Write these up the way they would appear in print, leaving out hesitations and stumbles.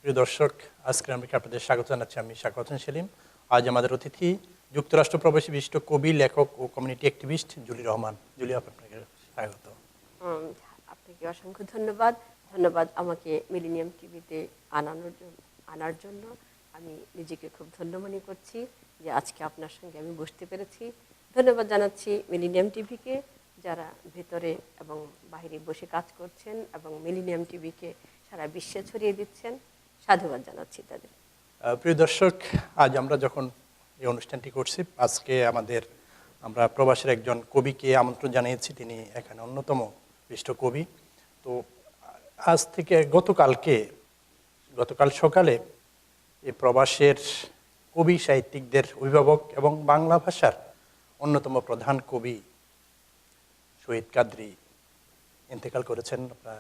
প্রিয় দর্শক, আজকে আমি আপনাদের স্বাগত জানাচ্ছি। আমি শাখাওয়াত হোসেন সেলিম। আজ আমাদের অতিথি যুক্তরাষ্ট্র প্রবাসী বিশিষ্ট কবি, লেখক ও কমিউনিটি অ্যাক্টিভিস্ট জুলি রহমান। জুলি, আপনাকে স্বাগত। আপনাকে অসংখ্য ধন্যবাদ। ধন্যবাদ আমাকে মিলেনিয়াম টিভিতে আনার জন্য। আমি নিজেকে খুব ধন্য মনে করছি যে আজকে আপনার সঙ্গে আমি বসতে পেরেছি। ধন্যবাদ জানাচ্ছি মিলেনিয়াম টিভিকে, যারা ভেতরে এবং বাইরে বসে কাজ করছেন এবং মিলেনিয়াম টিভিকে সারা বিশ্বে ছড়িয়ে দিচ্ছেন। সাধুবাদ জানাচ্ছি তাদের। প্রিয় দর্শক, আজ আমরা যখন এই অনুষ্ঠানটি করছি, আজকে আমরা প্রবাসের একজন কবিকে আমন্ত্রণ জানিয়েছি। তিনি এখানে অন্যতম বিশিষ্ট কবি। তো আজ থেকে গতকাল সকালে এই প্রবাসের কবি সাহিত্যিকদের অভিভাবক এবং বাংলা ভাষার অন্যতম প্রধান কবি শহীদ কাদরী ইন্তেকাল করেছেন, আপনারা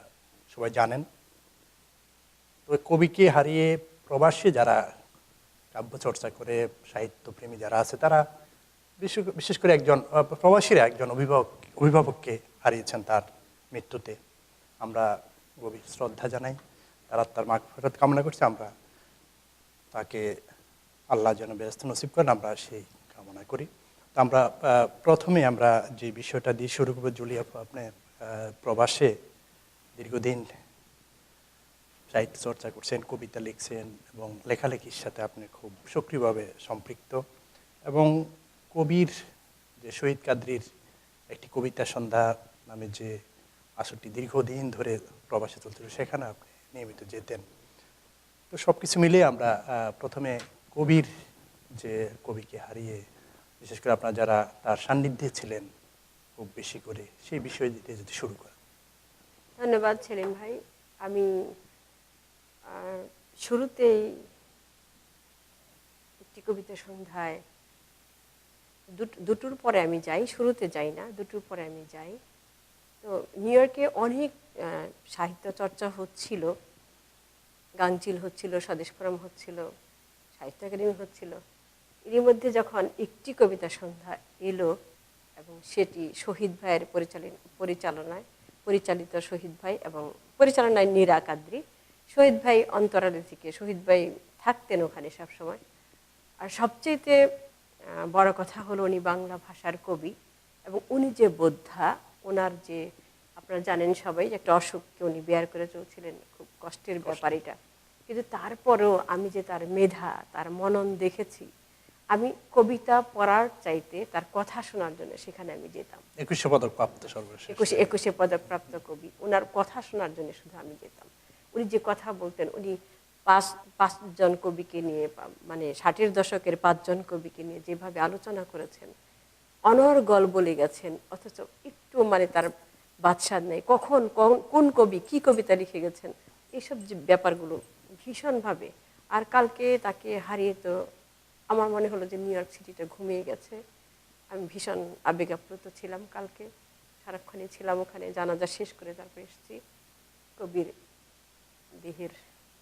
সবাই জানেন। তো কবিকে হারিয়ে প্রবাসী যারা কাব্য চর্চা করে, সাহিত্যপ্রেমী যারা আছে, তারা বিশেষ করে প্রবাসীরা একজন অভিভাবককে হারিয়েছেন তার মৃত্যুতে। আমরা গভীর শ্রদ্ধা জানাই, তার আত্মার মাগফিরাত কামনা করছি। আমরা তাকে আল্লাহ যেন বেহেশত নসিব করেন, আমরা সেই কামনা করি। তো আমরা প্রথমে যে বিষয়টা দিয়ে শুরু করবো। জুলি আপু, আপনি প্রবাসে দীর্ঘদিন সাহিত্য চর্চা করছেন, কবিতা লিখছেন এবং লেখালেখির সাথে আপনি খুব সক্রিয়ভাবে সম্পৃক্ত। এবং কবির যে শহীদ কাদরীর একটি কবিতা সন্ধ্যা নামে যে আসরটি দীর্ঘদিন ধরে প্রবাসে চলছিল, সেখানে আপনি নিয়মিত যেতেন। তো সব কিছু মিলিয়ে আমরা প্রথমে কবিকে হারিয়ে, বিশেষ করে আপনারা যারা তার সান্নিধ্যে ছিলেন খুব বেশি করে, সেই বিষয় দিতে যদি শুরু করেন। ধন্যবাদ সেলিম ভাই। আমি শুরুতেই একটি কবিতা সন্ধ্যায় দুটোর পরে আমি যাই, শুরুতে যাই না, দুটোর পরে আমি যাই। তো নিউ ইয়র্কে অনেক সাহিত্য চর্চা হচ্ছিল, গাঙচিল হচ্ছিল, স্বদেশ ফোরাম হচ্ছিল, সাহিত্য একাডেমি হচ্ছিল। এর মধ্যে যখন একটি কবিতা সন্ধ্যা এলো এবং সেটি শহীদ ভাইয়ের পরিচালিত শহীদ ভাই এবং পরিচালনায় নীরা কাদরী, শহীদ ভাই অন্তরালে থেকে, শহীদ ভাই থাকতেন ওখানে সবসময়। আর সবচেয়ে বড় কথা হলো উনি বাংলা ভাষার কবি এবং উনি যে বোদ্ধা, ওনার যে, আপনারা জানেন সবাই, একটা অসুখকে উনি বেয়ার করে চলছিলেন, খুব কষ্টের ব্যাপার এটা। কিন্তু তারপরেও আমি যে তার মেধা, তার মনন দেখেছি, আমি কবিতা পড়ার চাইতে তার কথা শোনার জন্য সেখানে আমি যেতাম। 21 পদক প্রাপ্ত, সর্বশেষ 21 পদক প্রাপ্ত কবি, ওনার কথা শোনার জন্য শুধু আমি যেতাম। উনি যে কথা বলতেন, উনি পাঁচজন কবিকে নিয়ে, মানে 60-এর দশকের 5জন কবিকে নিয়ে যেভাবে আলোচনা করেছেন, অনর্গল বলে গেছেন, অথচ একটু তার বাদশাদ নেই, কখন কোন কবি কি কবিতা লিখে গেছেন, এইসব যে ব্যাপারগুলো ভীষণভাবে। আর কালকে তাকে হারিয়ে তো আমার মনে হলো যে নিউ ইয়র্ক সিটিটা ঘুমিয়ে গেছে। আমি ভীষণ আবেগাপ্লুত ছিলাম। কালকে সারাক্ষণই ছিলাম ওখানে, জানাজা শেষ করে তারপর এসেছি। কবির দেহের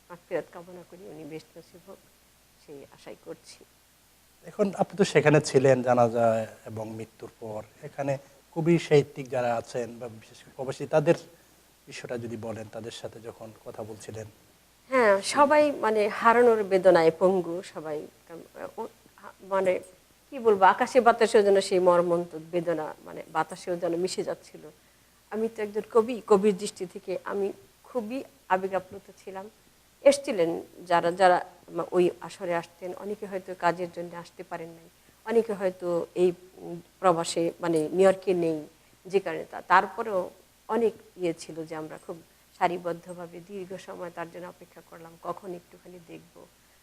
মাগফিরাত কামনা করি, উনি বেশ নসিব হোক, সেই আশাই করছি। এখন আপনি তো সেখানে ছিলেন জানাজা এবং মৃত্যুর পর। এখানে কবি সাহিত্যিক যারা আছেন বা বিশেষ করে প্রবাসী, তাদের বিষয়টা যদি বলেন, তাদের সাথে যখন কথা বলছিলেন। হ্যাঁ, সবাই হারানোর বেদনায় পঙ্গু সবাই। কি বলবো, আকাশে বাতাসেও যেন সেই মর্মন্ত বেদনা, বাতাসেও যেন মিশে যাচ্ছিল। আমি তো একজন কবির দৃষ্টি থেকে আমি খুবই আবেগাপ্লুত ছিলাম। এসছিলেন যারা যারা ওই আসরে আসতেন, অনেকে হয়তো কাজের জন্য আসতে পারেন নাই, অনেকে হয়তো এই প্রবাসে নিউ ইয়র্কে নেই, যে কারণে তারপরেও অনেক ছিল যে আমরা খুব সারিবদ্ধভাবে দীর্ঘ সময় তার জন্য অপেক্ষা করলাম, কখন একটুখানি দেখব।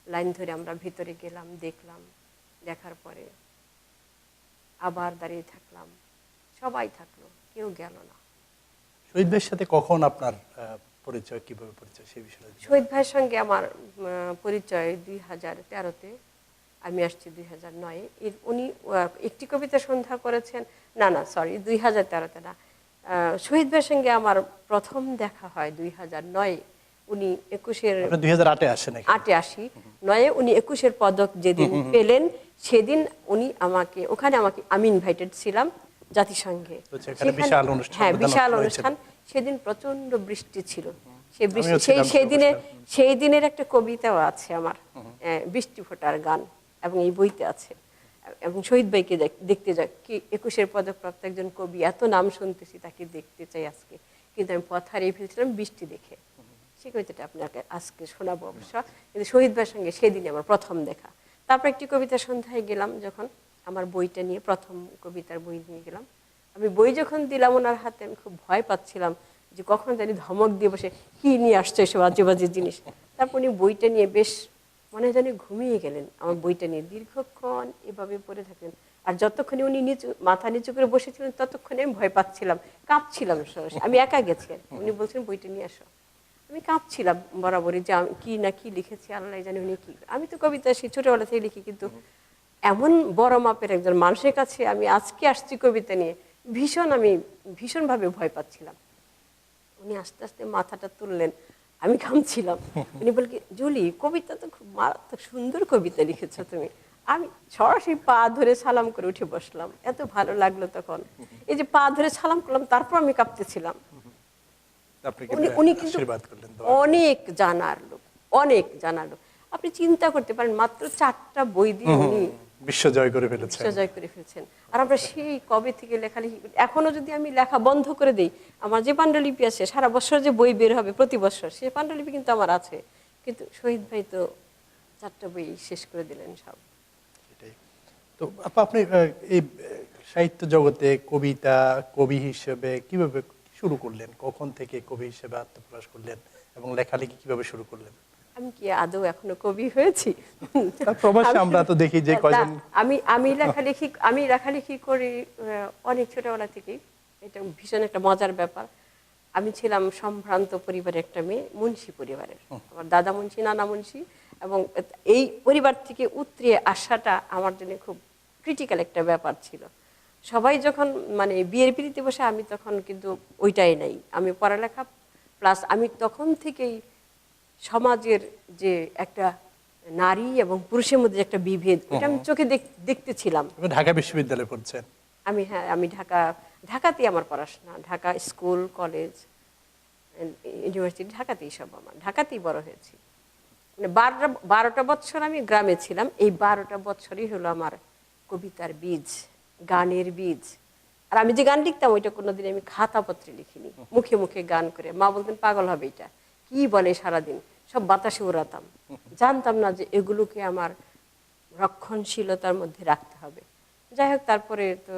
লাইন ধরে আমরা ভিতরে গেলাম, দেখলাম, দেখার পরে আবার দাঁড়িয়ে থাকলাম, সবাই থাকলো, কেউ গেল না। শহীদ ভাইয়ের সাথে কখন আপনার পরিচয়, কিভাবে পরিচয়, সেই বিষয়ে? শহীদ ভাইয়ের সঙ্গে আমার পরিচয় 2013-তে, আমি আসছি 2009-এ। উনি একটি কবিতা সন্ধ্যা করেছেন, না 2013-তে না। শহীদ ভাইয়ের সঙ্গে আমার প্রথম দেখা হয় 2009-এ। উনি 2008-এ আসেন। 8-এ আসি, 9-এ উনি 21-এর পদক যেদিন পেলেন, সেদিন উনি আমাকে আমি ইনভাইটেড ছিলাম জাতিসংঘে। হ্যাঁ, বিশাল অনুষ্ঠান। সেদিন প্রচন্ড বৃষ্টি ছিল, সেই বৃষ্টি আমিও ছিলাম সেই দিনে অবশ্যই। সেই দিনের একটা কবিতাও আছে আমার, বৃষ্টি ফোঁটার গান, এবং এই বইতে আছে। এবং শহীদ ভাইকে দেখতে যাই, কি 21-এর পদকপ্রাপ্ত একজন কবি, এত নাম শুনতেছি, তাকে দেখতে চাই আজকে, কিন্তু আমি পথ হারিয়ে ফেলছিলাম বৃষ্টি দেখে। সেই কবিতাটা আপনাকে আজকে শোনাবো অবশ্য, কিন্তু শহীদ ভাইয়ের সঙ্গে সেদিনে আমার প্রথম দেখা। তারপর একটি কবিতা সন্ধ্যায় গেলাম যখন, আমার বইটা নিয়ে, প্রথম কবিতার বই নিয়ে গেলাম। আমি বই যখন দিলাম ওনার হাতে, আমি খুব ভয় পাচ্ছিলাম যে কখন জানি ধমক দিয়ে বসে কি নিয়ে আসছে এসব আজে বাজে জিনিস। তারপর উনি বইটা নিয়ে বেশ মনে জানি ঘুমিয়ে গেলেন আমার বইটা নিয়ে, দীর্ঘক্ষণ এভাবে পড়ে থাকলেন। আর যতক্ষণে উনি মাথা নিচু করে বসেছিলেন ততক্ষণে আমি ভয় পাচ্ছিলাম, কাঁপছিলাম সরাসরি। আমি একা গেছি আর কি। উনি বলছেন বইটা নিয়ে আসো। আমি কাঁপছিলাম বরাবরই, যে আমি কি না কি লিখেছি আল্লাহ জানি উনি কি। আমি তো কবিতা সেই ছোটবেলা থেকে লিখি, কিন্তু এমন বড় মাপের একজন মানুষের কাছে আমি আজকে আসছি কবিতা নিয়ে, আমি ভীষণভাবে ভয় পাচ্ছিলাম। উনি আস্তে আস্তে মাথাটা তুললেন, আমি ঘামছিলাম। উনি বল কি, জুলি কবিতা তো খুব মারাত্মক সুন্দর কবিতা লিখেছো তুমি। আমি সরাসরি পা ধরে সালাম করে উঠে বসলাম, এত ভালো লাগলো তখন। এই যে পা ধরে সালাম করলাম, তারপর আমি কাঁপতেছিলাম। আপনাকে উনি কিন্তু আশীর্বাদ করলেন তো। অনেক জানার লোক, অনেক জানার লোক। আপনি চিন্তা করতে পারেন, মাত্র 4টা বই দিয়ে উনি বিশ্ব জয় করে ফেলেছেন। বিশ্ব জয় করে ফেলছেন। আর আমরা সেই কবে থেকে লেখালেখি, এখনো যদি আমি লেখা বন্ধ করে দিই, আমার যে পাণ্ডুলিপি আছে সারা বছর যে বই বের হবে প্রতি বছর, সে পাণ্ডুলিপি কিন্তু আমার আছে। কিন্তু শহীদ ভাই তো 4টা বই শেষ করে দিলেন সব। সেটাই। তো আপা, আপনি এই সাহিত্য জগতে কবিতা কবি হিসেবে কিভাবে শুরু করলেন? কখন থেকে কবি হিসেবে আত্মপ্রকাশ করলেন এবং লেখালেখি কিভাবে শুরু করলেন? আমি কি আদৌ এখনো কবি হয়েছি? আর প্রবাসে আমরা তো দেখি যে কয়জন। আমি লেখালেখি করি অনেক ছোটবেলা থেকেই। এটা ভীষণ একটা মজার ব্যাপার। আমি ছিলাম সম্ভ্রান্ত পরিবারের একটা মেয়ে, মুন্সি পরিবারের। আমার দাদা মুন্সি, নানা মুন্সি, এবং এই পরিবার থেকে উতরিয়ে আসাটা আমার জন্য খুব ক্রিটিক্যাল একটা ব্যাপার ছিল। সবাই যখন মানে বিয়ের পিড়িতে বসে, আমি তখন কিন্তু ওইটাই নাই। আমি পড়ালেখা প্লাস আমি তখন থেকেই সমাজের যে একটা নারী এবং পুরুষের মধ্যে যে একটা বিভেদ, ওটা আমি চোখে দেখতেছিলাম। আপনি ঢাকা বিশ্ববিদ্যালয়ে পড়ছেন? আমি ঢাকাতেই আমার পড়াশোনা, ঢাকা স্কুল কলেজ ইউনিভার্সিটি ঢাকাতেই, সব আমার ঢাকাতেই বড় হয়েছি। মানে 12টা বছর আমি গ্রামে ছিলাম। এই 12টা বছরই হলো আমার কবিতার বীজ, গানের বীজ। আর আমি যে গান লিখতাম, ওইটা কোনোদিন আমি খাতাপত্রে লিখিনি, মুখে মুখে গান করে। মা বলতেন পাগল হবে এটা, কি বলে সারাদিন, সব বাতাসে উড়াতাম। জানতাম না যে এগুলোকে আমার রক্ষণশীলতার মধ্যে রাখতে হবে। যাই হোক, তারপরে তো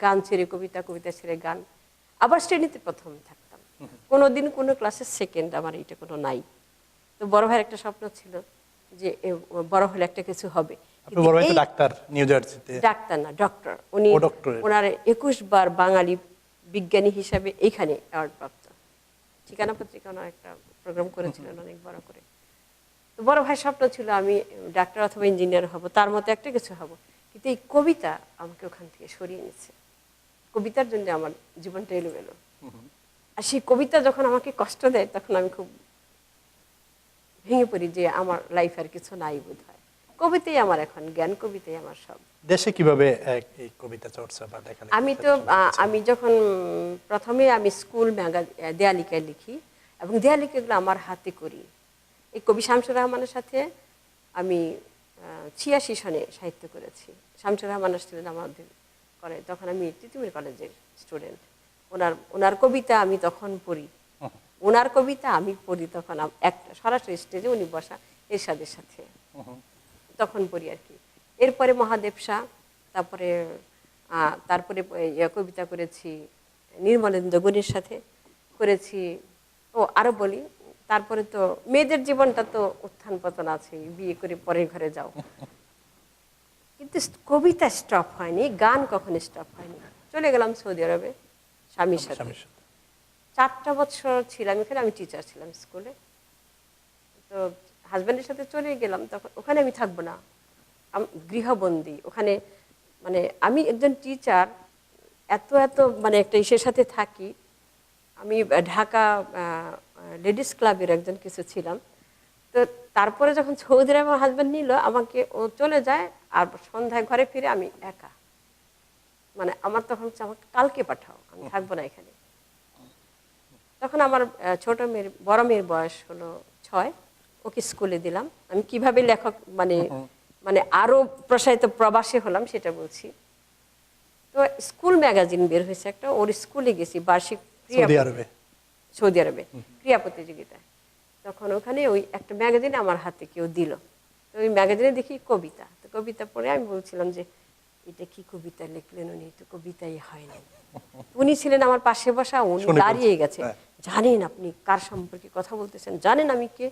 গান ছেড়ে কবিতা, কবিতা ছেড়ে গান, আবার শ্রেণীতে প্রথম থাকতাম। কোনোদিন কোনো ক্লাসের সেকেন্ড, আমার এইটা কোনো নাই। তো বড় ভাইয়ের একটা স্বপ্ন ছিল যে বড় হলে একটা কিছু হবে। আপনি বড় ভাই তো ডাক্তার, নিউ জার্সিতে। ডাক্তার না, ডক্টর। উনি ওনার 21 বার বাঙালি বিজ্ঞানী হিসাবে এইখানে অ্যাওয়ার্ড প্রাপ্ত। ঠিকানা পত্রিকা ওনার একটা প্রোগ্রাম করেছিলেন অনেক বড় করে। তো বড় ভাই স্বপ্ন ছিল আমি ডাক্তার অথবা ইঞ্জিনিয়ার হব, তার মতো একটা কিছু হব। কিন্তু এই কবিতা আমাকে ওখান থেকে সরিয়ে নিচ্ছে। কবিতার জন্য আমার জীবনটা এলোমেলো। আর সেই কবিতা যখন আমাকে কষ্ট দেয়, তখন আমি খুব ভেঙে পড়ি যে আমার লাইফ আর কিছু নাই বোধ হয়। কবিতাই আমার এখন জ্ঞান, কবিতাই আমার সব। দেশে কিভাবে এই কবিতা চর্চা বা লেখালেখি? আমি যখন প্রথমে আমি স্কুল দেয়ালিকায় লিখি, এবং দেয়ালিকাগুলো আমার হাতে করি। এই কবি শামসুর রহমানের সাথে আমি 86 সনে সাহিত্য করেছি। শামসুর রহমান আসছিলেন আমাদের করে, তখন আমি তিতুমির কলেজের স্টুডেন্ট। ওনার কবিতা আমি তখন পড়ি, ওনার কবিতা আমি পড়ি তখন একটা সরাসরি স্টেজে উনি বসা এরশাদের সাথে, তখন পড়ি আর কি। এরপরে মহাদেব শাহ, তারপরে কবিতা করেছি নির্মলেন্দ্র গুণের সাথে করেছি। আরো বলি, তারপরে তো মেয়েদের জীবনটা তো উত্থান পতন আছে, বিয়ে করে পরের ঘরে যাও। কিন্তু কবিতা স্টপ হয়নি, গান কখনো স্টপ হয়নি। চলে গেলাম সৌদি আরবে স্বামীর সাথে। 4টা বছর ছিলাম এখানে, আমি টিচার ছিলাম স্কুলে। তো হাজব্যান্ডের সাথে চলে গেলাম, তখন ওখানে আমি থাকবো না, গৃহবন্দী ওখানে। মানে আমি একজন টিচার, এত মানে একটা ইসের সাথে থাকি। আমি ঢাকা লেডিস ক্লাবের একজন কিছু ছিলাম। তো তারপরে যখন সৌদি আরবে আমার হাজব্যান্ড নিল আমাকে, ও চলে যায়, আর সন্ধ্যায় ঘরে ফিরে আমি একা। মানে আমার তখন আমাকে কালকে পাঠাও, আমি থাকবো না এখানে। তখন আমার ছোট মেয়ের বড় মেয়ের বয়স হলো 6, ওকে স্কুলে দিলাম। আমি কিভাবে লেখক মানে মানে আরো প্রসারিত প্রবাসী হলাম সেটা বলছি। তো স্কুল ম্যাগাজিন বের হয়েছে একটা, ওর স্কুলে গেছি বার্ষিক ক্রিয়া সৌদি আরবে। সৌদি আরবে ক্রিয়া প্রতিযোগিতায়। তখন ওখানে ওই একটা ম্যাগাজিন আমার হাতে কেউ দিল। তো ওই ম্যাগাজিনে দেখি কবিতা, তো কবিতা পড়ে আমি বলছিলাম যে এটা কি কবিতা লিখলেন উনি, তো কবিতাই হয়নি। উনি ছিলেন আমার পাশে বসা, উনি শুনে দাঁড়িয়ে ফেলছে। গেছে। হ্যাঁ। জানেন আপনি কার সম্পর্কে কথা বলতেছেন, জানেন আমি কে,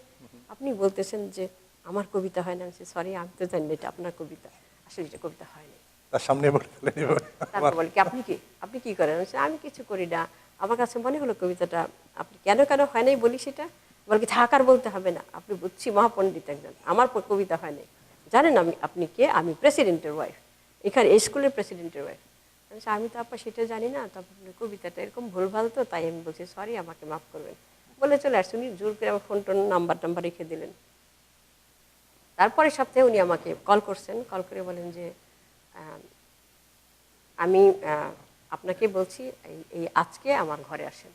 আপনি বলতেছেন যে আমার কবিতা হয় না। সরি, আমি তো জানি না এটা আপনার কবিতা, আসলে এটা কবিতা হয়নি। তার সামনে বলে ফেলেন এভাবে। তারপর বলে কি আপনি কি করেন? আমি বলছি, আমি কিছু করি না, আমার কাছে মনে হলো কবিতাটা আপনি কেন কেন হয় নাই বলি সেটা। বলে কি থাকার বলতে হবে না, আপনি বুঝছি মহাপণ্ডিত একজন, আমার কবিতা হয় নাই। জানেন আপনি কে? আমি প্রেসিডেন্টের ওয়াইফ, এখানে এই স্কুলের প্রেসিডেন্টের ওয়াইফ। আমি তো আপা সেটা জানি না, তারপর কবিতাটা এরকম ভুলভাল, তো তাই আমি বলছি সরি, আমাকে মাফ করবেন বলে চলে আসছি। উনি জোর করে আমার ফোন টোন নাম্বার টাম্বার রেখে দিলেন। তারপরে সপ্তাহে উনি আমাকে কল করছেন, কল করে বলেন যে আমি আপনাকে বলছি এই আজকে আমার ঘরে আসেন।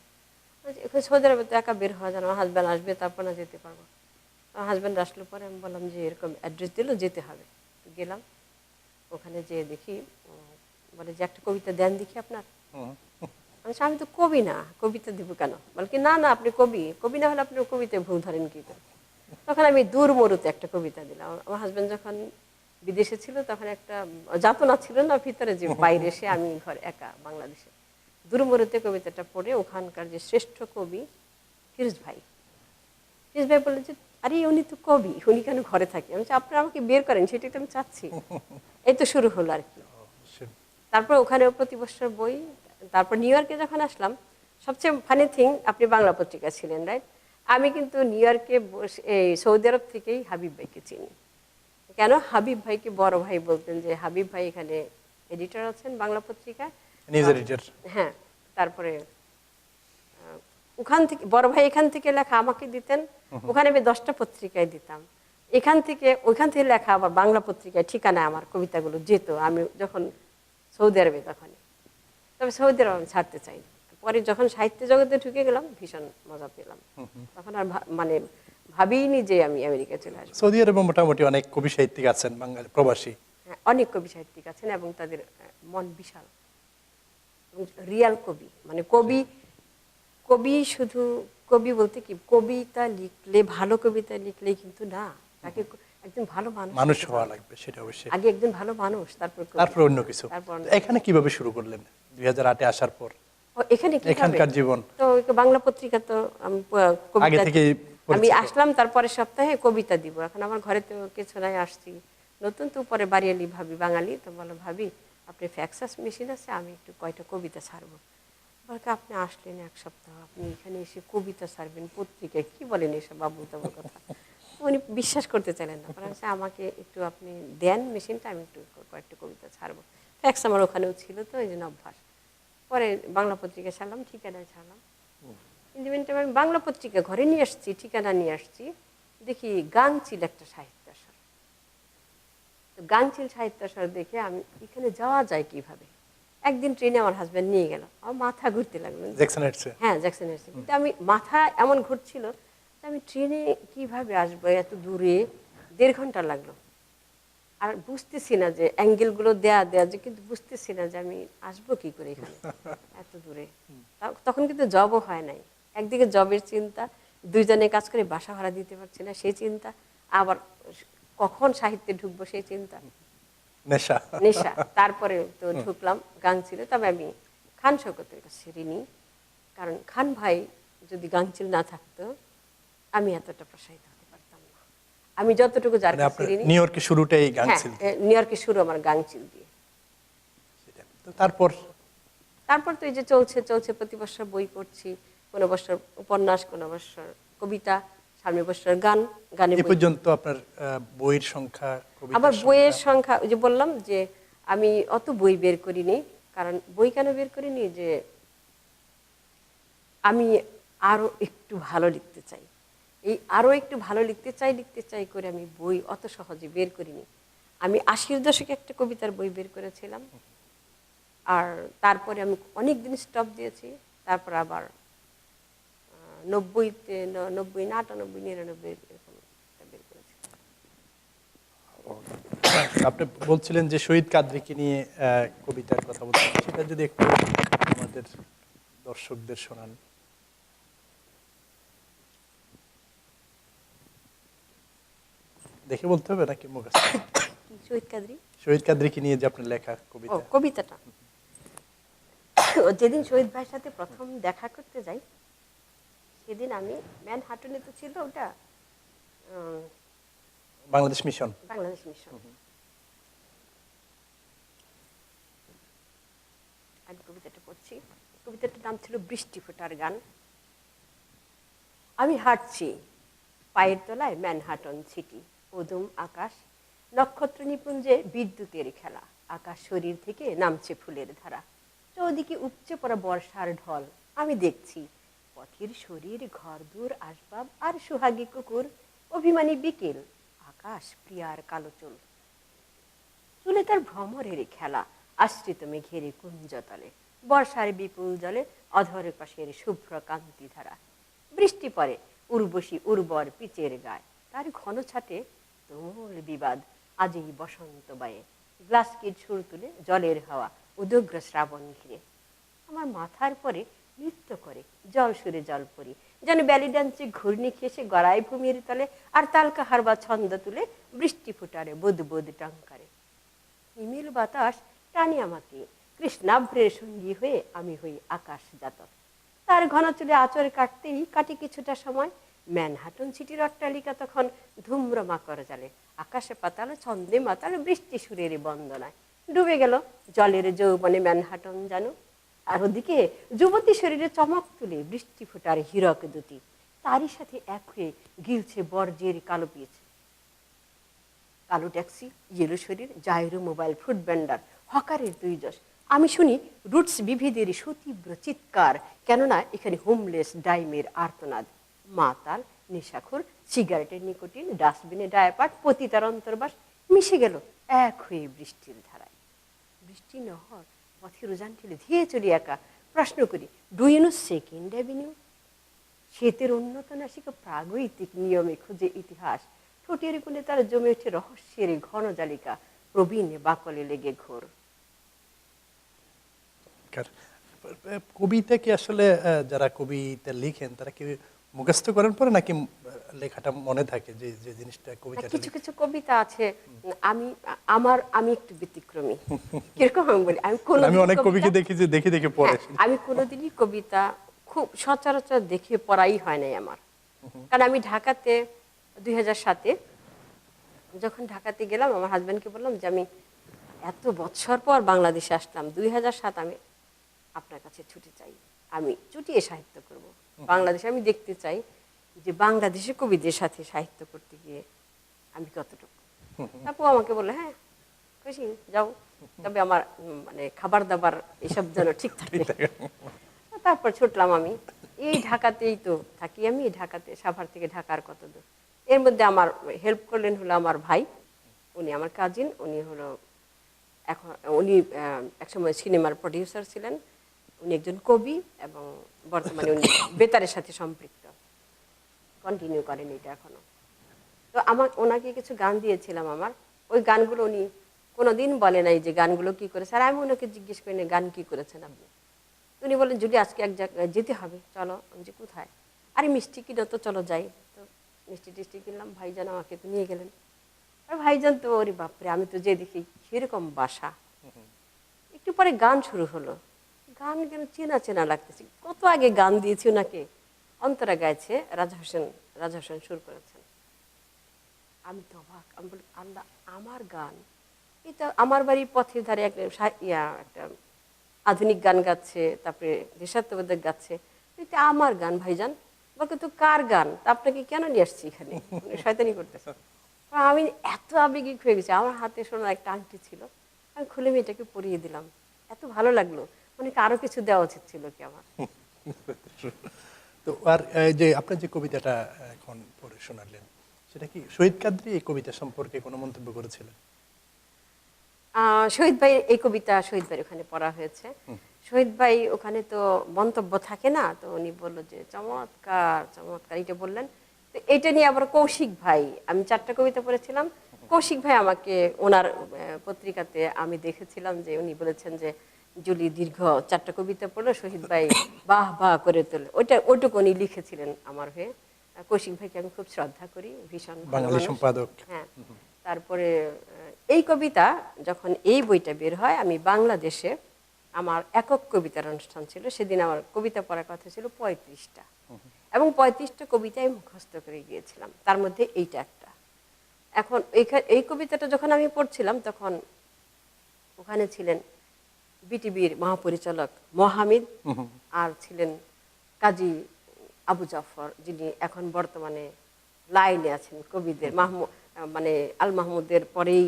এখানে সৌদি আরবে তো একা বের হওয়া যায় না, আমার হাজব্যান্ড আসবে তারপর না যেতে পারবো। আমার হাজব্যান্ড আসলো পরে আমি বললাম যে এরকম অ্যাড্রেস দিল, যেতে হবে। গেলাম, ওখানে যেয়ে দেখি বলে যে একটা কবিতা দেন দেখি আপনার। আমি তো কবি না, কবিতা দিব কেন? বলে কি না না আপনি কবি, কবি না হলে আপনি কবিতায় ভুল ধরেন কি করে? তখন আমি দূর মরুতে একটা কবিতা দিলাম। আমার হাজব্যান্ড যখন বিদেশে ছিল তখন একটা যাতনা ছিল না ভিতরে, যে বাইরে এসে আমি ঘরে একা বাংলাদেশে। দূর মরুতে কবিতাটা পড়ে ওখানকার যে শ্রেষ্ঠ কবি ফিরোজ ভাই বললেন যে আরে উনি তো কবি, উনি কেন ঘরে থাকে? আমি বলছি, আপনারা আমাকে বের করেন, সেটাই তো আমি চাচ্ছি। এই তো শুরু হলো আর কি। তারপর ওখানে প্রতি বছর বই। তারপর নিউ ইয়র্কে যখন আসলাম, সবচেয়ে ফানি থিং, আপনি বাংলা পত্রিকা ছিলেন রাইট? আমি কিন্তু নিউ ইয়র্কে এই সৌদি আরব থেকেই হাবিব ভাইকে চিনি। কেন? হাবিব ভাইকে বড় ভাই বলতেন, যে হাবিব ভাই এখানে এডিটর আছেন বাংলা পত্রিকায়, নিউজ এডিটর। হ্যাঁ। তারপরে ওখান থেকে বড় ভাই এখান থেকে লেখা আমাকে দিতেন, ওখানে আমি 10টা পত্রিকায় দিতাম। ওইখান থেকে লেখা আবার বাংলা পত্রিকায় ঠিকানায় আমার কবিতাগুলো যেত। আমি যখন সৌদি আরবে তখনই, তবে সৌদি আরব আমি ছাড়তে চাই না। পরে যখন সাহিত্য জগতে ঢুকে গেলাম ভীষণ মজা পেলাম, তখন আর মানে ভাবিনি যে আমি আমেরিকা চলে আসবো। সৌদি আরবে মোটামুটি অনেক কবি সাহিত্যিক আছেন বাঙালি প্রবাসী। হ্যাঁ, অনেক কবি সাহিত্যিক আছেন এবং তাদের মন বিশাল, রিয়াল কবি। মানে কবি কবি শুধু কবি বলতে কি, কবিতা লিখলে, ভালো কবিতা লিখলেই কিন্তু না, তাকে একজন ভালো মানুষ হতে হওয়া হবে। লাগবে, সেটা অবশ্যই। আগে একজন ভালো মানুষ, তারপর কবি, তারপর অন্য কিছু। তারপর তো এখানে কিভাবে শুরু করলেন 2008-এ আসার পর? এখানে কিভাবে এখানকার জীবন তো বাংলা পত্রিকা তো আমি আগে কবিতা থেকেই আমি পরিচিত। আসলাম, তারপরে সপ্তাহে কবিতা দিব। এখন আমার ঘরে তো কিছু নাই, আসছি নতুন, তো পরে বাড়িয়ালি ভাবি বাঙালি, তো বলো ভাবি আপনি ফ্যাক্সাস মেশিন আছে, আমি একটু কয়টা কবিতা ছাড়বো। বলকে আপনি আসলেন এক সপ্তাহ, আপনি এখানে এসে কবিতা ছাড়বেন পত্রিকায়, কি বলেন এসব বাবু তাবু কথা? উনি বিশ্বাস করতে চাইলেন না। পরে আমাকে একটু আপনি দেন মেশিনটা, আমি একটু কয়েকটা কবিতা ছাড়বো। ফ্যাক্স আমার ওখানেও ছিল, তো এই জন্য অভ্যাস। পরে বাংলা পত্রিকা ছাড়লাম, ঠিকানায় ছাড়লাম। কিন্তু আমি বাংলা পত্রিকা ঘরে নিয়ে আসছি, ঠিকানা নিয়ে আসছি, দেখি গাংচিল একটা সাহিত্যাসর। তো গাংচিল সাহিত্যাসর দেখে আমি এখানে যাওয়া যায় কিভাবে। একদিন ট্রেনে আমার হাজব্যান্ড নিয়ে গেল, আমার মাথা ঘুরতে লাগলো। জ্যাকসন হাইটসে। হ্যাঁ, জ্যাকসন হাইটসে। কিন্তু আমি মাথা এমন ঘুরছিল যে আমি ট্রেনে কিভাবে আসবো এত দূরে, 1.5 ঘন্টা লাগলো। আর বুঝতেছি না যে অ্যাঙ্গেলগুলো দেয়া যে, কিন্তু বুঝতেছি না যে আমি আসবো কি করে এখানে এত দূরে। তখন কিন্তু জবও হয় নাই। একদিকে জবের চিন্তা, 2 জনে কাজ করে বাসা ভাড়া দিতে পারছি না সেই চিন্তা, আবার কখন সাহিত্যে ঢুকবো সেই চিন্তা, নেশা। নেশা। তারপরে তো ঢুকলাম গাংচিলে। তবে আমি খান শওকতের কাছে ঋণী, কারণ খান ভাই যদি গাংচিল না থাকতো আমি এতটা প্রসারিত হতে পারতাম না। আমি যতটুকু যার মানে কাছে আপনার ঋণী। নিউ ইয়র্কে শুরুটাই হ্যাঁ, গাংচিল। নিউ ইয়র্কে শুরু আমার গাংচিল দিয়ে। তো তারপর তো এই যে চলছে প্রতি বছর বই পড়ছি, কোনো বছর উপন্যাস, কোনো বছর কবিতা, সামনের বছর গানের এ বই। পর্যন্ত আপনার বইয়ের সংখ্যা, আবার কবিতার বইয়ের সংখ্যা? সংখ্যা, ওই যে বললাম যে আমি অত বই বের করিনি। কারণ বই কেন বের করিনি, যে আমি আরো একটু ভালো লিখতে চাই। এই আরো একটু ভালো লিখতে চাই করে আমি বই অত সহজে বের করিনি। আমি 80-র দশকে একটা কবিতার বই বের করেছিলাম, আর তারপরে আমি অনেক দিন স্টপ দিয়েছি। তারপর আবার 90-তে 90 না 98 99 এরকম একটা বের করেছি। আপনি বলছিলেন যে শহীদ কাদরীকে নিয়ে কবিতার কথা বলছিলেন, সেটা যদি একটু আমাদের দর্শকদের শোনান। দেখে বলতে হবে নাকি মুখস্থ? কি শহীদ কাদরী? শহীদ কাদরীকে নিয়ে যে আপনার লেখা ও কবিতা। কবিতাটা যেদিন শহীদ ভাইয়ের সাথে প্রথম দেখা করতে যাই, সেদিন আমি ম্যানহাটনে তো ছিল ওটা বাংলাদেশ মিশন। বাংলাদেশ মিশন। আমি কবিতাটা পড়ছি। কবিতাটার নাম ছিল বৃষ্টি ফোঁটার গান। আমি হাঁটছি, পায়ের তলায় ম্যানহাটন সিটি, অদূম আকাশ, নক্ষত্র নিপুঞ্জে বিদ্যুতের খেলা, আকাশ শরীর থেকে নামছে ফুলের ধারা, চৌদিকে উপচে পড়া বর্ষার ঢল। আমি দেখছি পথের শরীর, ঘর দূর আসবাব আর সুহাগী কুকুর, অভিমানী বিকেল, আকাশ প্রিয়ার কালো চুল, চুলে তার ভ্রমরের খেলা, আশ্রিত মেঘের কুঞ্জতলে, বর্ষার বিপুল জলে অধর পাশের শুভ্র কান্তি ধারা, বৃষ্টি পড়ে উর্বশী উর্বর পিচের গায়ে, তার ঘন ছাটে তুমুল বিবাদ, আজই বসন্ত বায়ে, গ্লাস কিট সুর তুলে জলের হাওয়া, উদগ্র শ্রাবণ ঘিরে, আমার মাথার পরে নৃত্য করে জল সুরে জল পরি, যেন ব্যালি ডান্সে ঘূর্ণি খেসে গড়ায় ভূমির তলে, আর তালকাহার বা ছন্দ তুলে বৃষ্টি ফুটারে বুদ বুদ টঙ্কারে, হিমেল বাতাস টানে আমাকে, কৃষ্ণাভ্রের সঙ্গী হয়ে আমি হই আকাশ জাতক, তার ঘন চুলে আঁচড় কাটতেই কাটি কিছুটা সময়, ম্যানহাটন সিটির অট্টালিকা তখন ধূম্র মাকর জালে, আকাশে পাতাল ছন্দে মাতাল বৃষ্টি সুরের বন্দনায়, ডুবে গেল জলের যৌবনে ম্যানহাটন জানো, আর ওদিকে যুবতী শরীরে চমক তুলে বৃষ্টি ফোটার হীরক দুটি, তারই সাথে এক হয়ে গিলছে বর্জ্যের কালো পিচ, কালো ট্যাক্সি, ইয়েলো শরীর, জায়রো মোবাইল, ফুড ভেন্ডার, হকারের দুই যশ। আমি শুনি রুটস বিভেদের সুতীব্র চিৎকার, কেননা এখানে হোমলেস ডাইমের আর্তনাদ, মাতাল, নেশাখোর, সিগারেটের নিকোটিন, ডাস্টবিনে ডায়াপাট, পতিতার অন্তর্বাস মিশে গেল এক হয়ে বৃষ্টির ধারায়। বৃষ্টি নহর পথের উজান ঠেলে ধীরে চলি একা, প্রশ্ন করি do you know second avenue? শ্বেতের উন্নত নাসিকা প্রাগৈতিক নিয়মে খুঁজে ইতিহাস, ঠোঁটের কোণে তার জমে ওঠে রহস্যের ঘন জালিকা, প্রবীণ বাকলে লেগে ঘোর। কবিতা কি আসলে যারা কবিতা লিখেন তারা কি মুখস্থ করেন পরে, নাকি লেখাটা মনে থাকে যে যে জিনিসটা কবিতাটা কিছু কিছু কবিতা আছে, আমি একটু ব্যতিক্রমী। কিরকম আমি বলি, আমি অনেক কবিকে দেখি যে দেখে দেখে পড়ে। আমি কোনোদিনই কবিতা খুব সচরাচর দেখে পড়াই হয় নাই আমার। কারণ আমি ঢাকাতে 2007-এ যখন ঢাকাতে গেলাম, আমার হাজব্যান্ডকে বললাম যে আমি এত বছর পর বাংলাদেশে আসলাম, 2007 আমি আপনার কাছে ছুটি চাই, আমি চুটিয়ে সাহিত্য করব বাংলাদেশে, আমি দেখতে চাই যে বাংলাদেশি কবিদের সাথে সাহিত্য করতে গিয়ে আমি কতটুকু। আপু আমাকে বললো হ্যাঁ খুশি যাও, তবে আমার মানে খাবার দাবার এসব যেন ঠিক থাকে। তারপর ছুটলাম আমি, এই ঢাকাতেই তো থাকি আমি, ঢাকাতে সাভার থেকে ঢাকার কত দূর। এর মধ্যে আমার হেল্প করলেন হলো আমার ভাই, উনি আমার কাজিন, উনি হলো এখন উনি একসময় সিনেমার প্রডিউসার ছিলেন, উনি একজন কবি এবং বর্তমানে উনি বেতারের সাথে সম্পৃক্ত, কন্টিনিউ করেন এটা এখনো। তো ওনাকে কিছু গান দিয়েছিলাম আমার, ওই গানগুলো উনি কোনোদিন বলে নাই যে গানগুলো কি করেছে, আর আমি ওনাকে জিজ্ঞেস করি না গান কি করেছেন আপনি। উনি বলেন যদি আজকে এক জায়গায় যেতে হবে চলো। আমি যে কোথায়? আরে মিষ্টি কিনো তো, চলো যাই। তো মিষ্টি টিষ্টি কিনলাম, ভাইজান আমাকে তো নিয়ে গেলেন। আর ভাইজান তো ওরে বাপরে, আমি তো যে দেখি সেরকম বাসা। একটু পরে গান শুরু হলো, গান কেন চেনা চেনা লাগতেছে, কত আগে গান দিয়েছি ওনাকে। অন্তরা গাইছে, রাজা হোসেন সুর করেছেন। আমি তো অবাক, আমি বলি আল্লাহ আমার গান, এটা আমার বাড়ির পথের ধারে একটা আধুনিক গান গাচ্ছে, তারপরে দেশাত্মবোধক গাচ্ছে, এটা আমার গান ভাইজান। বলকে তো কার গান, তা আপনাকে কেন নিয়ে আসছি এখানে, শয়তানি করতেছে। আমি এত আবেগিক হয়ে গেছি, আমার হাতে সোনার একটা আংটি ছিল, আমি খুলে মেয়েটাকে পরিয়ে দিলাম, এত ভালো লাগলো, মানে আরো কিছু দেওয়া উচিত ছিল কি আমার। তো আর যে আপনার যে কবিতাটা এখন পড়ে শোনালেন, সেটা কি শহীদ কাদরী এই কবিতা সম্পর্কে কোনো মন্তব্য করেছিলেন? শহীদ ভাই এই কবিতা শহীদ ভাইয়ের ওখানে পড়া হয়েছে। শহীদ ভাই ওখানে তো মন্তব্য থাকে না, তো উনি বললো যে চমৎকার চমৎকার এটা বললেন। তো এটা নিয়ে আবার কৌশিক ভাই, আমি 4টা কবিতা পড়েছিলাম, কৌশিক ভাই আমাকে ওনার পত্রিকাতে আমি দেখেছিলাম যে উনি বলেছেন যে জুলি দীর্ঘ 4টা কবিতা পড়লো, শহীদ ভাই বাহ বাহ করে তোলে। ওইটুকু উনি লিখেছিলেন আমার হয়ে। কৌশিক ভাইকে আমি খুব শ্রদ্ধা করি, ভীষণ ভালো বাঙালি মানুষ। সম্পাদক। হ্যাঁ, তারপরে এই কবিতা যখন এই বইটা বের হয়, আমি বাংলাদেশে আমার একক কবিতার অনুষ্ঠান ছিল, সেদিন আমার কবিতা পড়ার কথা ছিল 35টা, এবং 35টা কবিতায় মুখস্থ করে গিয়েছিলাম, তার মধ্যে এইটা একটা। এখন এই কবিতাটা যখন আমি পড়ছিলাম তখন ওখানে ছিলেন বিটিভির মহাপরিচালক মহামিদ, আর ছিলেন কাজী আবু জাফর, যিনি এখন বর্তমানে লাইনে আছেন কবিদের, মানে আল মাহমুদের পরেই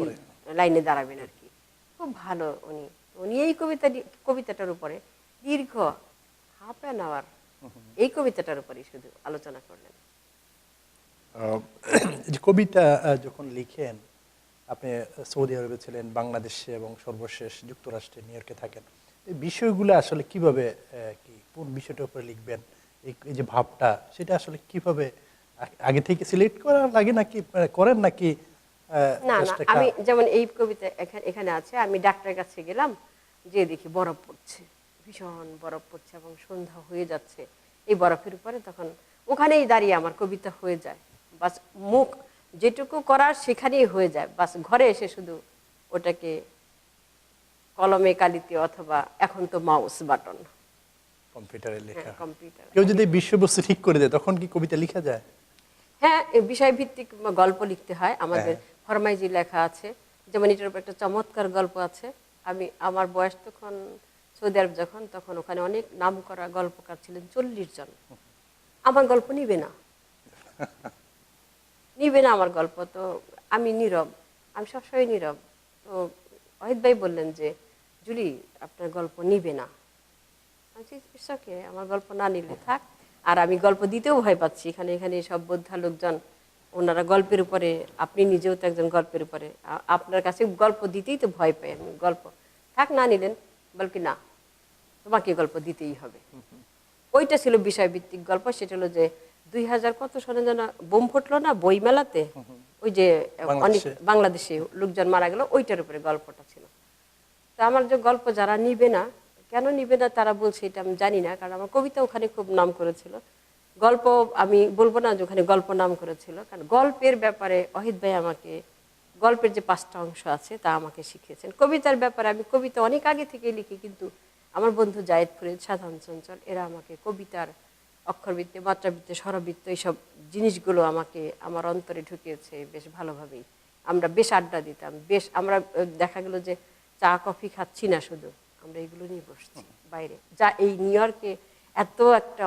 লাইনে দাঁড়াবেন আর কি। খুব ভালো উনি। উনি এই কবিতাটার উপরে দীর্ঘ হাফ অ্যান আওয়ার এই কবিতাটার উপরেই শুধু আলোচনা করলেন। যে কবিতা যখন লিখেন, আপনি সৌদি আরবে ছিলেন, বাংলাদেশে এবং সর্বশেষ যুক্তরাষ্ট্রে নিউ ইয়র্কে থাকেন, এই বিষয়গুলো আসলে কিভাবে কোন বিষয়টার উপরে লিখবেন, এই যে ভাবটা সেটা আসলে কিভাবে আগে থেকে সিলেক্ট করা লাগে নাকি করেন নাকি? না না, আমি যেমন এই কবিতা এখানে আছে, আমি ডাক্তারের কাছে গেলাম, যে দেখি বরফ পড়ছে, ভীষণ বরফ পড়ছে এবং সন্ধ্যা হয়ে যাচ্ছে, এই বরফের উপরে তখন ওখানেই দাঁড়িয়ে আমার কবিতা হয়ে যায়, বাস মুখ যেটুকু করার সেখানেই হয়ে যায়, বাস ঘরে এসে শুধু ওটাকে কলমে কালিতে অথবা এখন তো মাউস বাটন, কম্পিউটারে লেখা। কম্পিউটার। কেউ যদি বিষয়বস্তু ঠিক করে দেয় তখন কি কবিতা লেখা যায়? হ্যাঁ, বিষয় ভিত্তিক গল্প লিখতে হয়, আমাদের ফরমাইজি লেখা আছে, যেমন এটার উপর একটা চমৎকার গল্প আছে। আমার বয়স তখন সৌদি আরব যখন, তখন ওখানে অনেক নাম করা গল্পকার ছিলেন, 40 জন। আমার গল্প নিবে না, নিবে না আমার গল্প, তো আমি নীরব, আমি সবসময় নীরব। তো ওয়াহিদ ভাই বললেন যে জুলি আপনার গল্প নিবে না। ওকে, আমার গল্প না নিলে থাক। আর আমি গল্প দিতেও ভয় পাচ্ছি, এখানে সব বোদ্ধা লোকজন, ওনারা গল্পের উপরে, আপনি নিজেও তো একজন গল্পের উপরে, আপনার কাছে গল্প দিতেই তো ভয় পাই আমি। গল্প থাক, না নিলেন, বলকি না তোমাকে গল্প দিতেই হবে। ওইটা ছিল বিষয়ভিত্তিক গল্প। সেটা হলো যে 2000 কত সালে যেন বোম ফুটলো না বই মেলাতে, ওই যে অনেক বাংলাদেশে লোকজন মারা গেল, ওইটার উপরে গল্পটা ছিল। তো আমার যে গল্প যারা নিবে না, কেন নিবে না তারা বলছে এটা আমি জানি না, কারণ আমার কবিতা ওখানে খুব নাম করেছিল। গল্প আমি বলবো না যে ওখানে গল্প নাম করেছিল, কারণ গল্পের ব্যাপারে ওয়াহিদ ভাই আমাকে, গল্পের যে 5টা অংশ আছে তা আমাকে শিখিয়েছেন। কবিতার ব্যাপারে আমি কবিতা অনেক আগে থেকে লিখি, কিন্তু আমার বন্ধু জায়েদ ফরিদ, সাধারণ চঞ্চল, এরা আমাকে কবিতার অক্ষরবৃত্তি, মাত্রাবৃত্তি, স্বরবৃত্তি, এইসব জিনিসগুলো আমাকে আমার অন্তরে ঢুকিয়েছে বেশ ভালোভাবেই। আমরা বেশ আড্ডা দিতাম, বেশ আমরা দেখা গেল যে চা কফি খাচ্ছি না, শুধু আমরা এগুলো নিয়ে বসছি বাইরে, যা এই নিউ ইয়র্কে এত একটা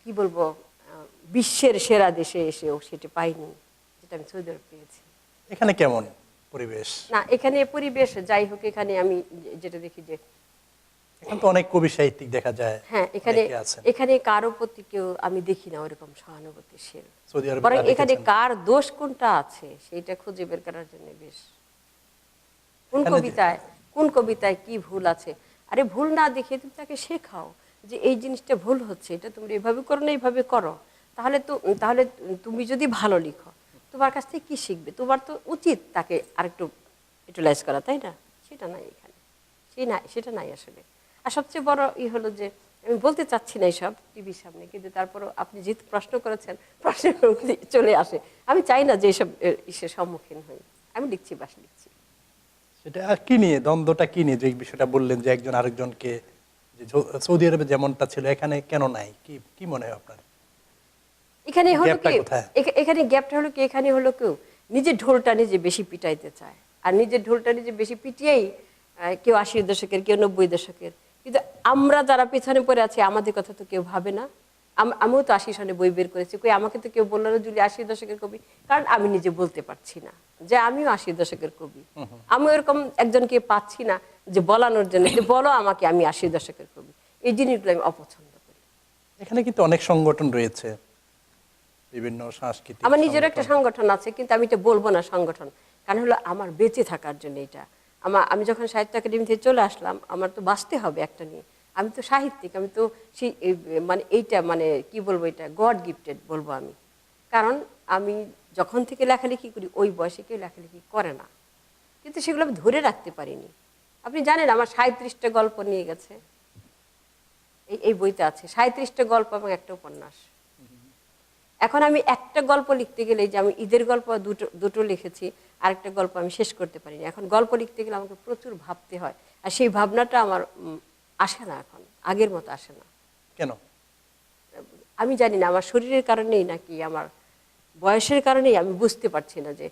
কি বলবো বিশ্বের সেরা দেশে এসেও সেটা পাইনি, যেটা আমি সৌদি আরব পেয়েছি। এখানে কেমন পরিবেশ? না, এখানে পরিবেশ যাই হোক, এখানে আমি যেটা দেখি যে এখন তো অনেক কবি সাহিত্যিক দেখা যায়। হ্যাঁ, এখানে কারো প্রতি কেউ আমি দেখি না ওরকম সহানুভূতিশীল, বরং এখানে কার দোষ কোনটা আছে সেটা খুঁজে বের করার জন্য বেশ, কোন কবিতায় কি ভুল আছে, আরে ভুল না দেখে তুমি তাকে শেখাও যে এই জিনিসটা ভুল হচ্ছে, এটা তুমি এইভাবে করো না, এইভাবে করো, তাহলে তুমি যদি ভালো লিখো তোমার কাছ থেকে কি শিখবে? তোমার তো উচিত তাকে আরেকটু ইউটিলাইজ করা, তাই না? সেটা নাই এখানে, সেটা নাই আসলে। আর সবচেয়ে বড় হলো যে আমি বলতে চাচ্ছি না এইসব টিভির সামনে, কিন্তু তারপরও আপনি যেহেতু প্রশ্ন করেছেন, প্রশ্নের চলে আসে। আমি চাই না যে এইসব ইসের সম্মুখীন হই, আমি লিখছি, বাস লিখছি। সেটা কি নিয়ে দ্বন্দ্বটা, কি নিয়ে যে বিষয়টা বললেন যে একজন আরেকজনকে, যে সৌদি আরবে যেমনটা ছিল এখানে কেন নাই, কি মনে হয় আপনার? এখানে হলো কি, এখানে গ্যাপটা হলো কি, এখানে হলো কেউ নিজের ঢোলটা নিজে বেশি পিটাইতে চায়, আর নিজের ঢোলটা নিজে বেশি পিটিয়েই কেউ 80 দশকের, কেউ 90 দশকের, কিন্তু আমরা যারা পেছনে পড়ে আছি আমাদের কথা তো কেউ ভাবে না। আমিও তো 80 সনে বই বের করেছি, কই আমাকে তো কেউ বললো না জুলি 80 দশকের কবি, কারণ আমি নিজে বলতে পারছি না যে আমিও 80 দশকের কবি। আমি ওরকম একজনকে পাচ্ছি না যে বলানোর জন্য যে বলো আমাকে আমি 80 দশকের কবি। এই জিনিসগুলো আমি অপছন্দ করি। এখানে কিন্তু অনেক সংগঠন রয়েছে, বিভিন্ন সাংস্কৃতিক, আমার নিজের একটা সংগঠন আছে, কিন্তু আমি এটা বলবো না সংগঠন, কারণ হলো আমার বেঁচে থাকার জন্য এটা। আমি যখন সাহিত্য একাডেমি থেকে চলে আসলাম, আমার তো বাঁচতে হবে একটা নিয়ে, আমি তো সাহিত্যিক, আমি তো সেই মানে এইটা মানে কি বলবো, এটা গড গিফটেড বলবো আমি। কারণ আমি যখন থেকে লেখালেখি করি ওই বয়সে কেউ লেখালেখি করে না, কিন্তু সেগুলো আমি ধরে রাখতে পারিনি। আপনি জানেন আমার 37টা গল্প নিয়ে গেছে, এই বইতে আছে 37টা গল্প এবং একটা উপন্যাস। এখন আমি একটা গল্প লিখতে গেলে, যে আমি ঈদের গল্প দুটো লিখেছি, আরেকটা গল্প আমি শেষ করতে পারিনি। এখন গল্প লিখতে গেলে আমাকে প্রচুর ভাবতে হয়, আর সেই ভাবনাটা আমার আসে না, এখন আগের মতো আসে না। কেন? আমি জানি না, আমার শরীরের কারণেই নাকি আমার বয়সের কারণেই আমি বুঝতে পারছি না যে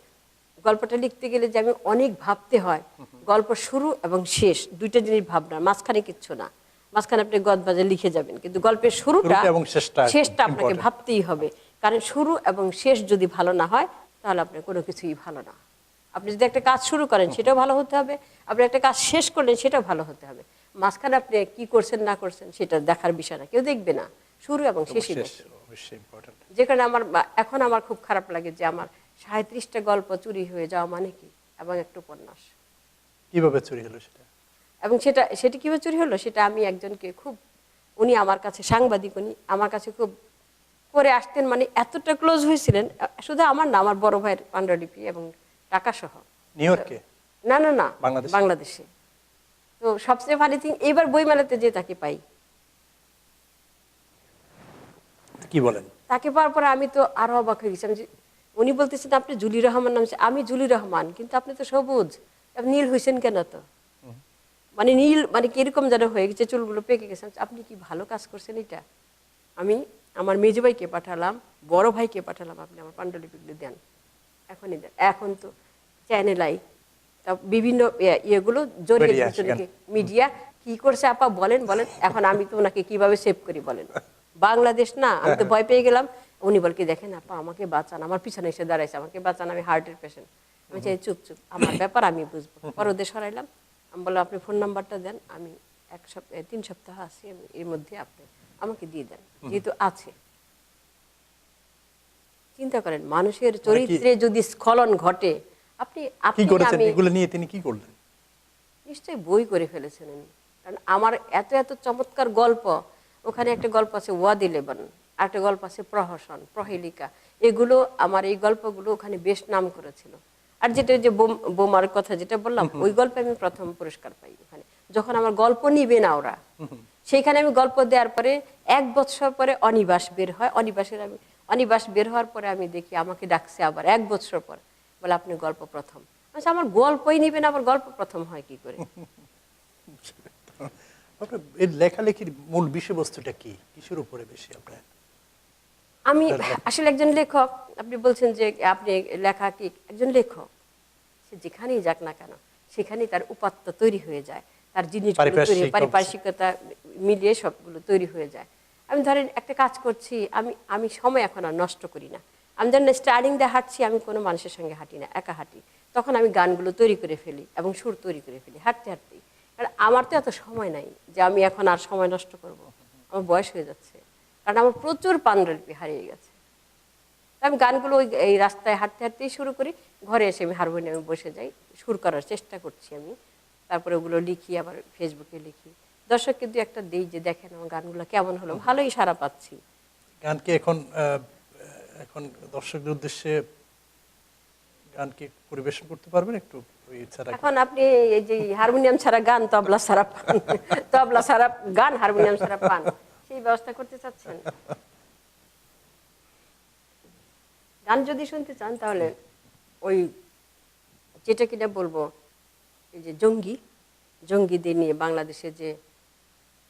গল্পটা লিখতে গেলে যে আমি অনেক ভাবতে হয়। গল্প শুরু এবং শেষ দুইটা জিনিস ভাবনা, মাঝখানে কিচ্ছু না। মাঝখানে আপনি গদবাজে লিখে যাবেন, কিন্তু গল্পের শুরুটা এবং শেষটা আপনাকে important। ভাবতেই হবে। কারণ শুরু এবং শেষ যদি ভালো না হয় তাহলে আপনার কোনো কিছুই ভালো না। আপনি যদি একটা কাজ শুরু করেন সেটাও ভালো হতে হবে, আপনি একটা কাজ শেষ করলেন সেটাও ভালো হতে হবে। মাঝখানে আপনি কি করছেন না করছেন সেটা দেখার বিষয় না, কেউ দেখবে না, শুরু এবং শেষই দেখবে। অবশ্যই ইম্পর্টেন্ট। যে কারণে এখন আমার খুব খারাপ লাগে যে আমার 37টা গল্প চুরি হয়ে যাওয়া মানে কি, এবং একটা উপন্যাস। কিভাবে চুরি হলো সেটা? এবং সেটা কিভাবে চুরি হলো সেটা আমি একজনকে খুব, উনি আমার কাছে সাংবাদিক, উনি আমার কাছে খুব করে আসতেন, মানে এতটা ক্লোজ হয়েছিলেন। শুধু আমার না, আমার বড় ভাইয়ের পাণ্ডুলিপি এবং টাকা সহ। নিউ ইয়র্কে? না না না, বাংলাদেশে? বাংলাদেশে। তো সবচেয়ে ভালো থিং, এইবার বইমেলাতে যে তাকে পাই, কি বলেন? তাকে পাওয়ার পরে আমি তো আরো অবাক হয়ে গেছিলাম যে উনি বলতেছেন আপনি জুলি রহমান নাম, আমি জুলি রহমান, কিন্তু আপনি তো সবুজ, আপনি নীল হয়েছেন কেন? তো মানে নীল মানে কিরকম যেন হয়ে গেছে, চুলগুলো পেকে গেছে। আপনি কি ভালো কাজ করছেন এটা? আমি আমার মেজো ভাইকে পাঠালাম, বড় ভাইকে পাঠালাম, আপনি আমার পাণ্ডুলিপিগুলো দেন, এখনই দেন। এখন তো চ্যানেলাই তা বিভিন্ন ইয়েগুলো জড়িয়ে বেরিয়ে আসে দিচ্ছে, মিডিয়া কি করছে আপা বলেন বলেন। এখন আমি তো ওনাকে কিভাবে সেভ করি বলেন? বাংলাদেশ না, আমি তো ভয় পেয়ে গেলাম। উনি বল কি, দেখেন আপা আমাকে বাঁচান, আমার পিছনে এসে দাঁড়াইছে, আমাকে বাঁচান, আমি হার্টের পেশেন্ট। আমি চাই চুপ চুপ, আমার ব্যাপার আমি বুঝবো। পরে ওদের সরাইলাম, আমি বললাম আপনি ফোন নাম্বারটা দেন, আমি 3 সপ্তাহ আছি, আমি এর মধ্যে আপনি আমাকে দিয়ে দেন, যেহেতু আছে। চিন্তা করেন, মানুষের চরিত্রে যদি স্খলন ঘটে, আপনি কি আপনি করেছেন আমি এগুলো নিয়ে? তিনি কি করলেন? নিশ্চয়ই বই করে ফেলেছেন উনি। কারণ আমার এত এত চমৎকার গল্প, ওখানে একটা গল্প আছে ওয়াদি লেবান, একটা গল্প আছে প্রহসন, প্রহেলিকা, এগুলো আমার এই গল্পগুলো ওখানে বেশ নাম করেছিল। আর যেটা যে বোমার কথা যেটা বললাম, ওই গল্পে আমি প্রথম পুরস্কার পাই ওখানে, যখন আমার গল্প নিবে না ওরা। সেইখানে আমি গল্প দেওয়ার পরে 1 বছর পরে অনিবাস বের হয়, অনিবাস বের হওয়ার পরে আমি দেখি আমাকে ডাকছে আবার 1 বছর পর, বলে আপনি গল্প প্রথম। আচ্ছা, আমার গল্পই নিবে না, আবার গল্প প্রথম হয় কি করে? আপনার এর লেখালেখির মূল বিষয়বস্তুটা কি, কিসের উপরে বেশি আপনার? আমি আসলে একজন লেখক। আপনি বলছেন যে আপনি লেখা কি, একজন লেখক সে যেখানেই যাক না কেন সেখানেই তার উপাত্ত তৈরি হয়ে যায়, তার জিনিসগুলো তৈরি, পারিপার্শ্বিকতা মিলিয়ে সবগুলো তৈরি হয়ে যায়। আমি ধরেন একটা কাজ করছি, আমি সময় এখন আর নষ্ট করি না। আমি যখন স্টার্টিং দিয়ে হাঁটছি, আমি কোনো মানুষের সঙ্গে হাঁটি না, একা হাঁটি। তখন আমি গানগুলো তৈরি করে ফেলি এবং সুর তৈরি করে ফেলি হাঁটতে হাঁটতেই। কারণ আমার তো এত সময় নাই যে আমি এখন আর সময় নষ্ট করব, আমার বয়স হয়ে যাচ্ছে। কারণ আমার প্রচুর পাণ্ডুলিপি হারিয়ে গেছে। আমি গানগুলো এই রাস্তায় হাঁটতে হাঁটতেই শুরু করি, ঘরে এসে আমি হারমোনিয়ামে বসে যাই, সুর করার চেষ্টা করছি আমি। তারপরে ওগুলো লিখি, আবার ফেসবুকে লিখি, দর্শককে 2-1টা দিই যে দেখেন আমার গানগুলো কেমন হলো, ভালোই সাড়া পাচ্ছি। গানকে এখন এখন দর্শকদের উদ্দেশ্যে গানকে পরিবেশন করতে পারবেন একটু? এখন আপনি এই যে হারমোনিয়াম ছাড়া গান, তবলা ছাড়া পান, তবলা ছাড়া গান, হারমোনিয়াম ছাড়া পান, সেই ব্যবস্থা করতে চাচ্ছেন? গান যদি শুনতে চান তাহলে ওই যেটা কিনা বলবো, এই যে জঙ্গিদের নিয়ে বাংলাদেশে যে,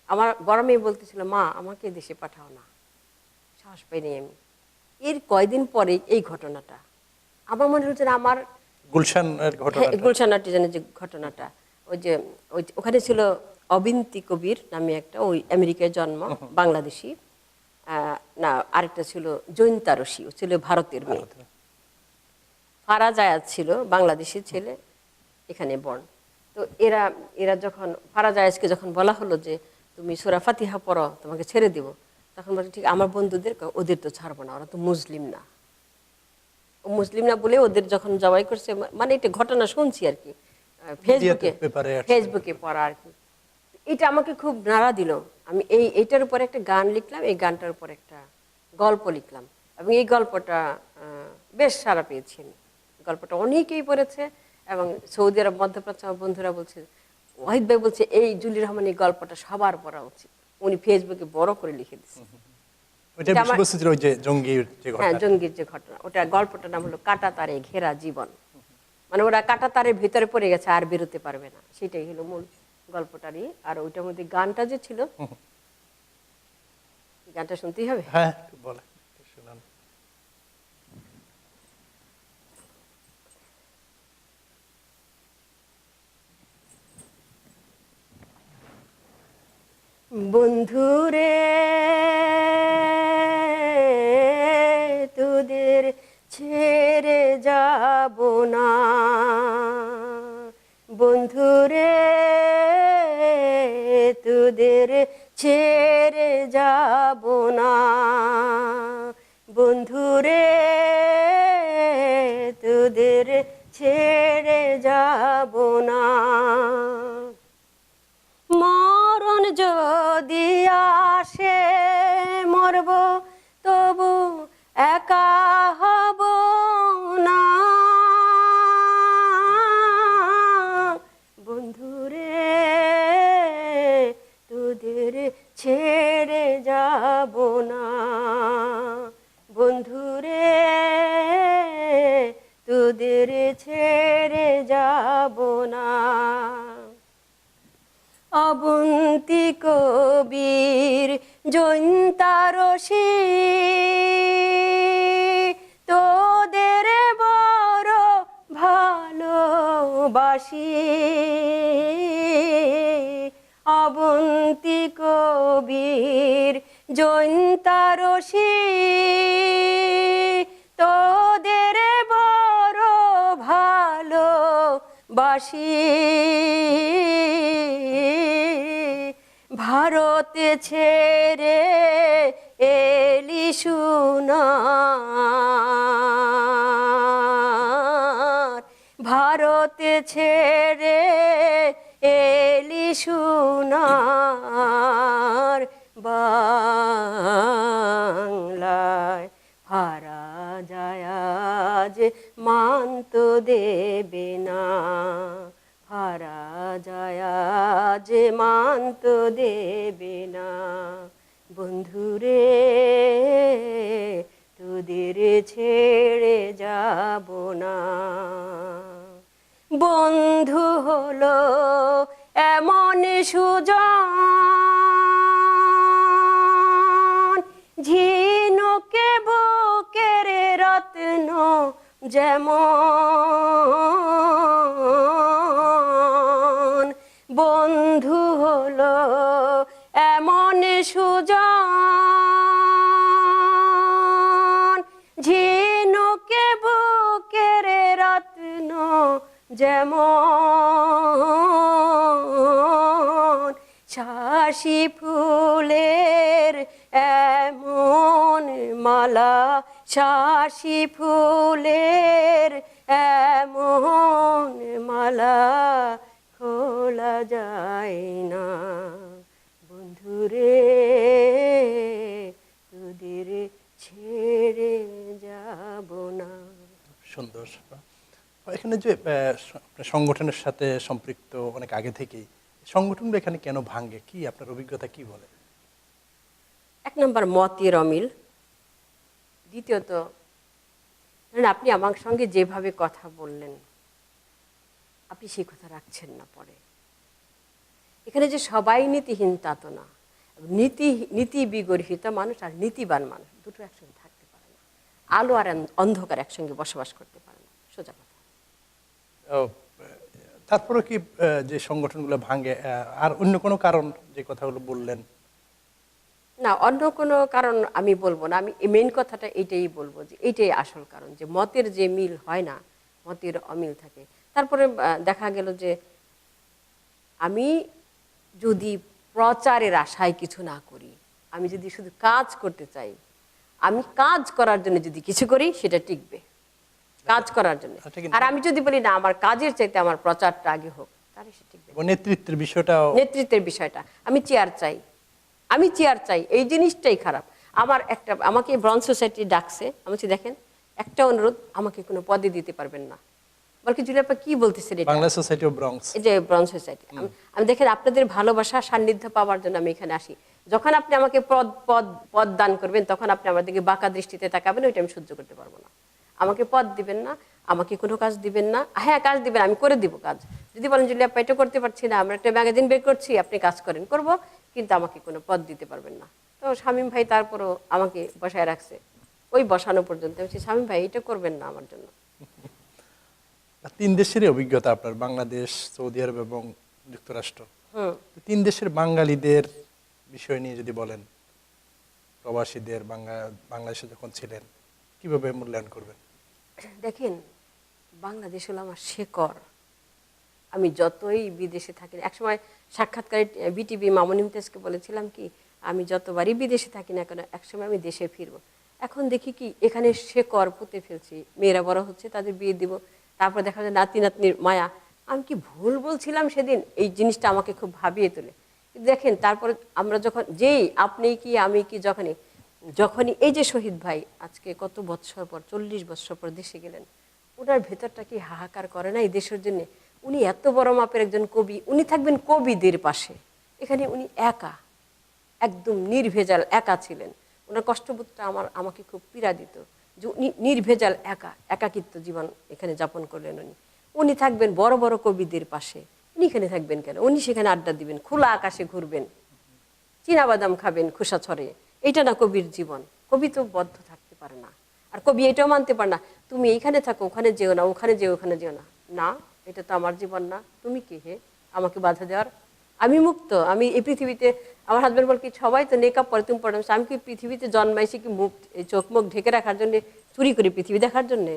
আমার বড় মেয়ে বলতেছিল মা আমাকে দেশে পাঠাও না, সাহস পাইনি আমি। এর কয়দিন পরে এই ঘটনাটা আমার মনে হচ্ছে আমার গুলশান আর্টিজানের যে ঘটনাটা, ওই যে ওখানে ছিল অবিন্তি কবির নামে একটা, ওই আমেরিকায় জন্ম, বাংলাদেশি। না, আরেকটা ছিল জৈন্তা রশি, ও ছিল ভারতের মেয়ে। ফারাজ আয়াত ছিল বাংলাদেশি ছেলে, এখানে বর্ণ। তো এরা যখন ফারাজ আয়াজকে যখন বলা হলো যে তুমি সূরা ফাতিহা পড়ো, তোমাকে ছেড়ে দিব, তখন বলে ঠিক আমার বন্ধুদের, ওদের তো ছাড়বো না, ওরা তো মুসলিম না। ও মুসলিম না বলে ওদের যখন জবাই করছে, মানে এটা ঘটনা শুনছি আর কি, ফেসবুকে পড়া আর কি। এটা আমাকে খুব নাড়া দিল। আমি এইটার উপর একটা গান লিখলাম, এই গানটার উপর একটা গল্প লিখলাম, এবং এই গল্পটা বেশ সাড়া পেয়েছি আমি। গল্পটা অনেকেই পড়েছে, এবং সৌদি আরব, মধ্যপ্রাচ্য আমার বন্ধুরা বলছে, ওয়াহিদ ভাই বলছে এই জুলি রহমান এই গল্পটা সবার পড়া উচিত। উনি ফেসবুকে বড় করে লিখে দিচ্ছে। ওইটা বিষয়বস্তু ছিল ওই যে জঙ্গির যে হ্যাঁ, ঘটনা। জঙ্গির যে ঘটনা, ওটা গল্পটার নাম হলো কাঁটা তারে ঘেরা জীবন। মানে ওরা কাঁটা তারের ভিতরে পড়ে গেছে, আর বেরোতে পারবে না, সেটাই হলো মূল গল্পটারই। আর ওইটার মধ্যে গানটা যে ছিল, গানটা শুনতেই হবে। হ্যাঁ, একটু বলে শুনান। বন্ধুরে তোদের ছেড়ে যাব না, বন্ধুরে তোদের ছেড়ে যাব না, বন্ধুরে তোদের ছেড়ে যাব না। মরণ যদি আসে মরব, তবু একা হব না, বন্ধুরে তোদের ছেড়ে যাব না, বন্ধুরে তোদের ছেড়ে যাব না। অবন্তি কবির জৈন্তারসী তোদের বড় ভালোবাসি, অবন্তি কবির জৈন্তারসী তোদের বড় ভালোবাসি। ভারতে ছেড়ে এলি সোনার, ভারতে ছেড়ে এলি সোনার বাংলায়, হারা যায় আজ মান্ত দেবে না, হারা যায় আজ মান্ত দেবে না, বন্ধুরে তোদের ছেড়ে যাব না। বন্ধু হলো এমন সুজন, ঝিনুকে বুকের রত্ন যেমন, বন্ধু হলো এমন সুজন, ঝিনুকে বুকের রত্ন যেমন, শাসি ফুলের এমন মালা, শাসি ফুলের এমন মালা খোলা যায় না, বন্ধুরে তোদের ছেড়ে যাব না। সুন্দর। এখানে যে সংগঠনের সাথে সম্পৃক্ত অনেক আগে থেকেই, সংগঠনগুলো এখানে কেন ভাঙে, কি আপনার অভিজ্ঞতা কি বলে? এক নম্বর মতের অমিল, দ্বিতীয়ত আপনি আমার সঙ্গে যেভাবে কথা বললেন আপনি সেই কথা রাখছেন না পরে। এখানে যে সবাই নীতিহীন তা তো না, নীতি বিগর্হিত মানুষ আর নীতিবান মানুষ দুটো একসঙ্গে থাকতে পারে না, আলো আর অন্ধকার একসঙ্গে বসবাস করতে পারে না, সোজা কথা। তারপরে কি যে সংগঠনগুলো ভাঙে আর অন্য কোনো কারণ যে কথাগুলো বললেন? না, অন্য কোনো কারণ আমি বলবো না, আমি মেইন কথাটা এইটাই বলবো যে এইটাই আসল কারণ, যে মতের যে মিল হয় না, মতের অমিল থাকে। তারপরে দেখা গেল যে আমি যদি প্রচারের আশায় কিছু না করি, আমি যদি শুধু কাজ করতে চাই, আমি কাজ করার জন্য যদি কিছু করি সেটা টিকবে, কাজ করার জন্য। আর আমি যদি বলি না আমার কাজের চাইতে আমার প্রচারটা আগে হোক, তারই সে টিকবে। এবং নেতৃত্বের বিষয়টাও, নেতৃত্বের বিষয়টা, আমি চেয়ার চাই, আমি চেয়ার চাই, এই জিনিসটাই খারাপ। আমাকে ব্রঞ্জ সোসাইটি ডাকছে, আমি বলছি দেখেন একটা অনুরোধ, আমাকে কোনো পদে দিতে পারবেন না। বলকি জুলিয়াপা কি বলতেছেন এটা? Bangla society of Bronx. এই যে ব্রঞ্জ সোসাইটি, আমি দেখেন আপনাদের ভালোবাসা সান্নিধ্য পাওয়ার জন্য আমি এখানে আসি। যখন আপনি আমাকে পদ পদ পদ দান করবেন তখন আপনি আমার দিকে বাঁকা দৃষ্টিতে তাকাবেন, ওইটা আমি সহ্য করতে পারবো না। আমাকে পদ দিবেন না, আমাকে কোনো কাজ দিবেন না। হ্যাঁ কাজ দিবেন, আমি করে দিব কাজ। যদি বলেন জুলিয়াপা এটা করতে পারছি না, আমরা একটা ম্যাগাজিন বের করছি, আপনি কাজ করেন, করব, কিন্তু আমাকে কোনো পদ দিতে পারবেন না। তো শামীম ভাই তারপরও আমাকে বসায় রাখছে, ওই বসানো পর্যন্ত। আমি বলছি শামীম ভাই এটা করবেন না আমার জন্য। তিন দেশেরই অভিজ্ঞতা আপনার, বাংলাদেশ, সৌদি আরব এবং যুক্তরাষ্ট্র। তিন দেশের বাঙালিদের বিষয় নিয়ে যদি বলেন, প্রবাসীদের, বাংলাদেশে যখন ছিলেন কিভাবে মূল্যায়ন করবেন? দেখেন, বাংলাদেশ হলো আমার শেকড়। আমি যতই বিদেশে থাকি, একসময় সাক্ষাৎকারে বিটিভি মামুন ইমতিয়াজকে বলেছিলাম কি, আমি যতবারই বিদেশে থাকি না কেন একসময় আমি দেশে ফিরবো। এখন দেখি কি এখানে শেকড় পুঁতে ফেলছি, মেয়েরা বড় হচ্ছে, তাদের বিয়ে দিব, তারপর দেখা যায় নাতি নাতনির মায়া। আমি কি ভুল বলছিলাম সেদিন? এই জিনিসটা আমাকে খুব ভাবিয়ে তোলে। দেখেন তারপরে আমরা যখন আপনি কি আমি কি যখনই এই যে শহীদ ভাই আজকে কত বৎসর পর, 40 বৎসর পর দেশে গেলেন, ওনার ভেতরটা কি হাহাকার করে না এই দেশের জন্য? উনি এত বড় মাপের একজন কবি, উনি থাকবেন কবিদের পাশে, এখানে উনি একা, একদম নির্ভেজাল একা ছিলেন। ওনার কষ্টবোধটা আমাকে খুব পীড়া দিত, যে উনি নির্ভেজাল একাকিত্ব জীবন এখানে যাপন করলেন। উনি থাকবেন বড় বড় কবিদের পাশে, উনি এখানে থাকবেন কেন? উনি সেখানে আড্ডা দিবেন, খোলা আকাশে ঘুরবেন, চীনাবাদাম খাবেন খোসা ছড়ে। এটা না কবির জীবন। কবি তো বদ্ধ থাকতে পারে না, আর কবি এটাও মানতে পারে না তুমি এইখানে থাকো, ওখানে যেও না, ওখানে যেও, ওখানে যেও না। না, এটা তো আমার জীবন না, তুমি কে হে আমাকে বাধা দেওয়ার? আমি মুক্ত, আমি এই পৃথিবীতে, আমার হাজব্যান্ড বল কি সবাই তো নেকআপ পরে, তুমি পড়ে, আমি কি পৃথিবীতে জন্মাইছি কি মুখ চোখ মুখ ঢেকে রাখার জন্য, চুরি করে পৃথিবী দেখার জন্যে?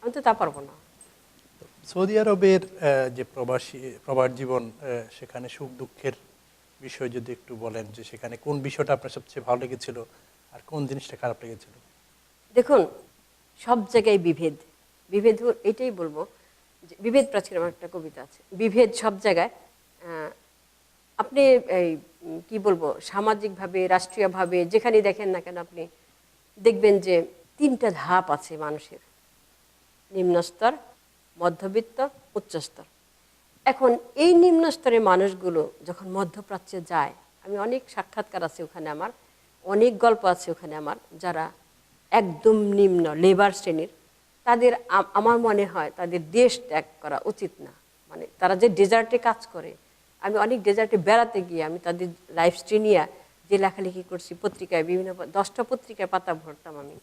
আমি তো তা পারবো না। সৌদি আরবের যে প্রবাস জীবন, সেখানে সুখ দুঃখের বিষয় যদি একটু বলেন, যে সেখানে কোন বিষয়টা আপনার সবচেয়ে ভালো লেগেছিল আর কোন জিনিসটা খারাপ লেগেছিল? দেখুন, সব জায়গায় বিভেদ, বিভেদ এটাই বলবো যে বিভেদ প্রাচীর, আমার একটা কবিতা আছে, বিভেদ সব জায়গায়। আপনি এই কি বলবো, সামাজিকভাবে, রাষ্ট্রীয়ভাবে যেখানেই দেখেন না কেন আপনি দেখবেন যে 3টা ধাপ আছে মানুষের: নিম্নস্তর, মধ্যবিত্ত, উচ্চস্তর। এখন এই নিম্ন স্তরের মানুষগুলো যখন মধ্যপ্রাচ্যে যায়, আমি অনেক সাক্ষাৎকার আছে ওখানে, আমার অনেক গল্প আছে ওখানে আমার, যারা একদম নিম্ন লেবার শ্রেণীর, তাদের আমার মনে হয় তাদের দেশ ত্যাগ করা উচিত না। মানে তারা যে ডেজার্টে কাজ করে, আমি অনেক ডেজার্টে বেড়াতে গিয়ে আমি তাদের লাইফ স্টাইল নিয়ে যে লেখালেখি করছি, পত্রিকায় বিভিন্ন 10টা পত্রিকায় পাতা ভরতাম আমি,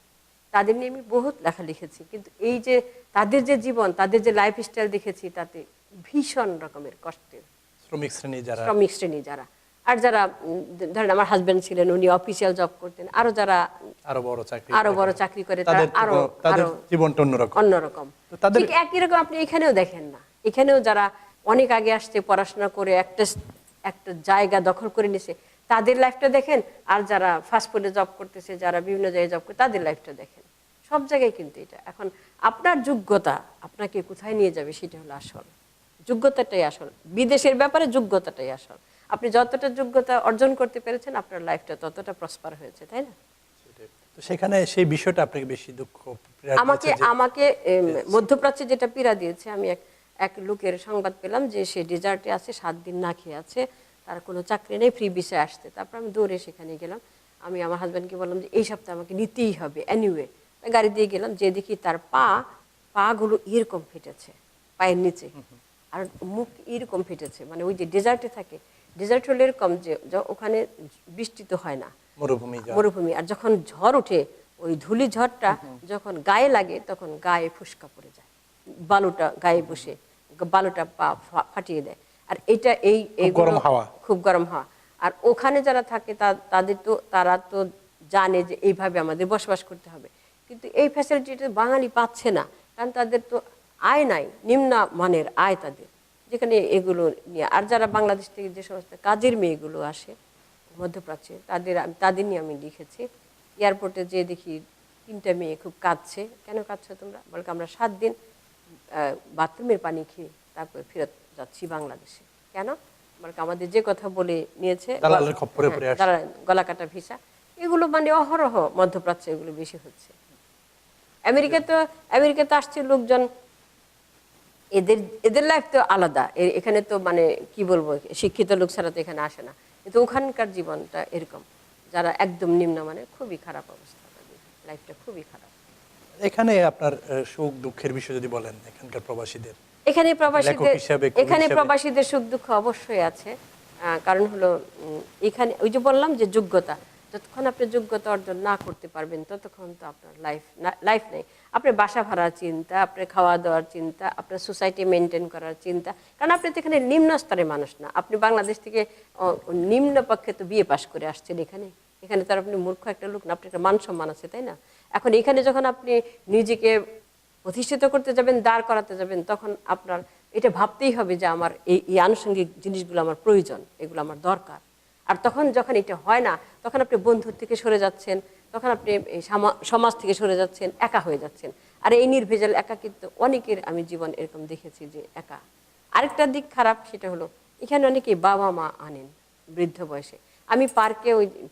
তাদের নিয়ে আমি বহুত লেখা লিখেছি। কিন্তু এই যে তাদের যে জীবন, তাদের যে লাইফ স্টাইল দেখেছি, তাতে ভীষণ রকমের কষ্টের। শ্রমিক শ্রেণী যারা, আর যারা ধরেন আমার হাজবেন্ড ছিলেন, উনি অফিসিয়াল জব করতেন, আরো যারা আরো বড় চাকরি করে, তাদের জীবনটা অন্যরকম। ঠিক একই রকম আপনি এখানেও দেখেন না, এখানেও যারা অনেক আগে আসছে, পড়াশোনা করে একটা জায়গা দখল করে নিছে, তাদের লাইফটা দেখেন। আর যারা ফাস্টফুডে জব করতেছে, যারা বিভিন্ন জায়গায় জব করে, তাদের লাইফটা দেখেন। সব জায়গায় কিন্তু এটা এখন আপনার যোগ্যতা আপনাকে কোথায় নিয়ে যাবে সেটা হলো আসল, যোগ্যতাটাই আসল। বিদেশের ব্যাপারে যোগ্যতাটাই আসল। আপনি যতটা যোগ্যতা অর্জন করতে পেরেছেন, আপনার লাইফটা ততটা প্রসপার হয়েছে, তাই না? তো সেখানে সেই বিষয়টা আপনাকে বেশি দুঃখ আমাকে মধ্যপ্রাচ্যে যেটা পীড়া দিয়েছে, আমি এক লোকের সংবাদ পেলাম যে সে ডেজার্টে আছে, 7 দিন না খেয়ে আছে, তার কোনো চাকরি নেই, ফ্রি ভিসায় আসতে। তারপর আমি দৌড়ে সেখানে গেলাম, আমি আমার হাজব্যান্ডকে বললাম যে এই সপ্তাহে আমাকে নিতেই হবে এনিওয়ে। গাড়ি দিয়ে গেলাম, যে দেখি তার পাগুলো এরকম ফেটেছে, পায়ের নিচে, আর মুখ এরকম ফেটেছে। মানে ওই যে ডেজার্টে থাকে, ডেজার্ট হলে এরকম যে ওখানে বৃষ্টি তো হয় না, মরুভূমি, আর যখন ঝড় ওঠে, ওই ধুলি ঝড়টা যখন গায়ে লাগে তখন গায়ে ফুসকা পড়ে যায়, বালুটা গায়ে বসে বালুটা পা ফাটিয়ে দেয়। আর এটা খুব গরম হাওয়া। আর ওখানে যারা থাকে তারা তো জানে যে এইভাবে আমাদের বসবাস করতে হবে, কিন্তু এই ফ্যাসিলিটিটা বাঙালি পাচ্ছে না, কারণ তাদের তো আয় নাই, নিম্ন মানের আয় তাদের, যেখানে এগুলো নিয়ে। আর যারা বাংলাদেশ থেকে যে সমস্ত কাজের মেয়েগুলো আসে মধ্যপ্রাচ্যে, তাদের নিয়ে আমি লিখেছি। এয়ারপোর্টে যেয়ে দেখি 3টা মেয়ে খুব কাঁদছে। কেন কাঁদছো তোমরা? বলকে আমরা 7 দিন বাথরুমের পানি খেয়ে তারপরে ফেরত যাচ্ছি বাংলাদেশে। কেন? মানে আমাদের যে কথা বলে নিয়েছে, দালালের খপ্পরে পড়ে আসছে। গলা কাটা ভিসা, এগুলো মানে অহরহ মধ্যপ্রাচ্যে এগুলো বেশি হচ্ছে। আমেরিকাতে আসছে লোকজন, এদের এদের লাইফ তো আলাদা। এখানে তো মানে কি বলবো, শিক্ষিত লোক ছাড়া তো এখানে আসে না, কিন্তু ওখানকার জীবনটা এরকম, যারা একদম নিম্ন মানে খুবই খারাপ অবস্থা, তাদের লাইফটা খুবই খারাপ। এখানে আপনার সুখ দুঃখের বিষয় যদি বলেন এখানকার প্রবাসীদের, এখানে লেখক হিসাবে, কবি এখানে হিসাবে। প্রবাসীদের সুখ দুঃখ অবশ্যই আছে। কারণ হলো এখানে ওই যে বললাম যে যোগ্যতা, যতক্ষণ আপনি যোগ্যতা অর্জন না করতে পারবেন ততক্ষণ তো আপনার লাইফ নেই। আপনার বাসা ভাড়ার চিন্তা, আপনার খাওয়া দাওয়ার চিন্তা, আপনার সোসাইটি মেনটেন করার চিন্তা, কারণ আপনি তো এখানে নিম্ন স্তরের মানুষ না। আপনি বাংলাদেশ থেকে নিম্ন পক্ষে তো বিএ পাশ করে আসছেন এখানে, এখানে তার আপনি মূর্খ একটা লোক না, আপনার একটা মান সম্মান আছে, তাই না? এখন এখানে যখন আপনি নিজেকে প্রতিষ্ঠিত করতে যাবেন, দাঁড় করাতে যাবেন, তখন আপনার এটা ভাবতেই হবে যে আমার এই আনুষঙ্গিক জিনিসগুলো আমার প্রয়োজন, এগুলো আমার দরকার। আর তখন যখন এটা হয় না, তখন আপনি বন্ধুর থেকে সরে যাচ্ছেন, তখন আপনি সমাজ থেকে সরে যাচ্ছেন, একা হয়ে যাচ্ছেন। আর এই নির্ভেজাল একা কিন্তু অনেকের আমি জীবন এরকম দেখেছি যে একা। আরেকটা দিক খারাপ, সেটা হলো এখানে অনেকেই বাবা মা আনেন বৃদ্ধ বয়সে। আমি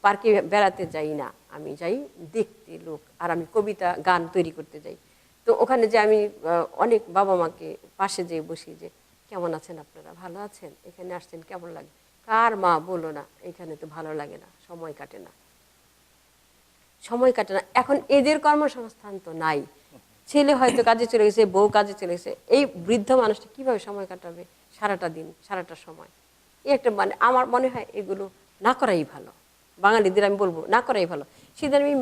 পার্কে বেড়াতে যাই না, আমি যাই দেখতে লোক, আর আমি কবিতা গান তৈরি করতে যাই। তো ওখানে যে আমি অনেক বাবা মাকে পাশে যেয়ে বসি যে কেমন আছেন আপনারা, ভালো আছেন, এখানে আসছেন কেমন লাগে? কার মা বলো না এখানে তো ভালো লাগে না, সময় কাটে না, সময় কাটে না। এখন এদের কর্মসংস্থান তো নাই, ছেলে হয়তো কাজে চলে গেছে, বউ কাজে চলে গেছে, এই বৃদ্ধ মানুষটা কিভাবে সময় কাটাবে সারাটা দিন, সারাটা সময়? এই একটা মানে আমার মনে হয় এগুলো না করাই ভালো। বাঙালিদের আমি বলবো না করাই ভালো। সেদিন আমি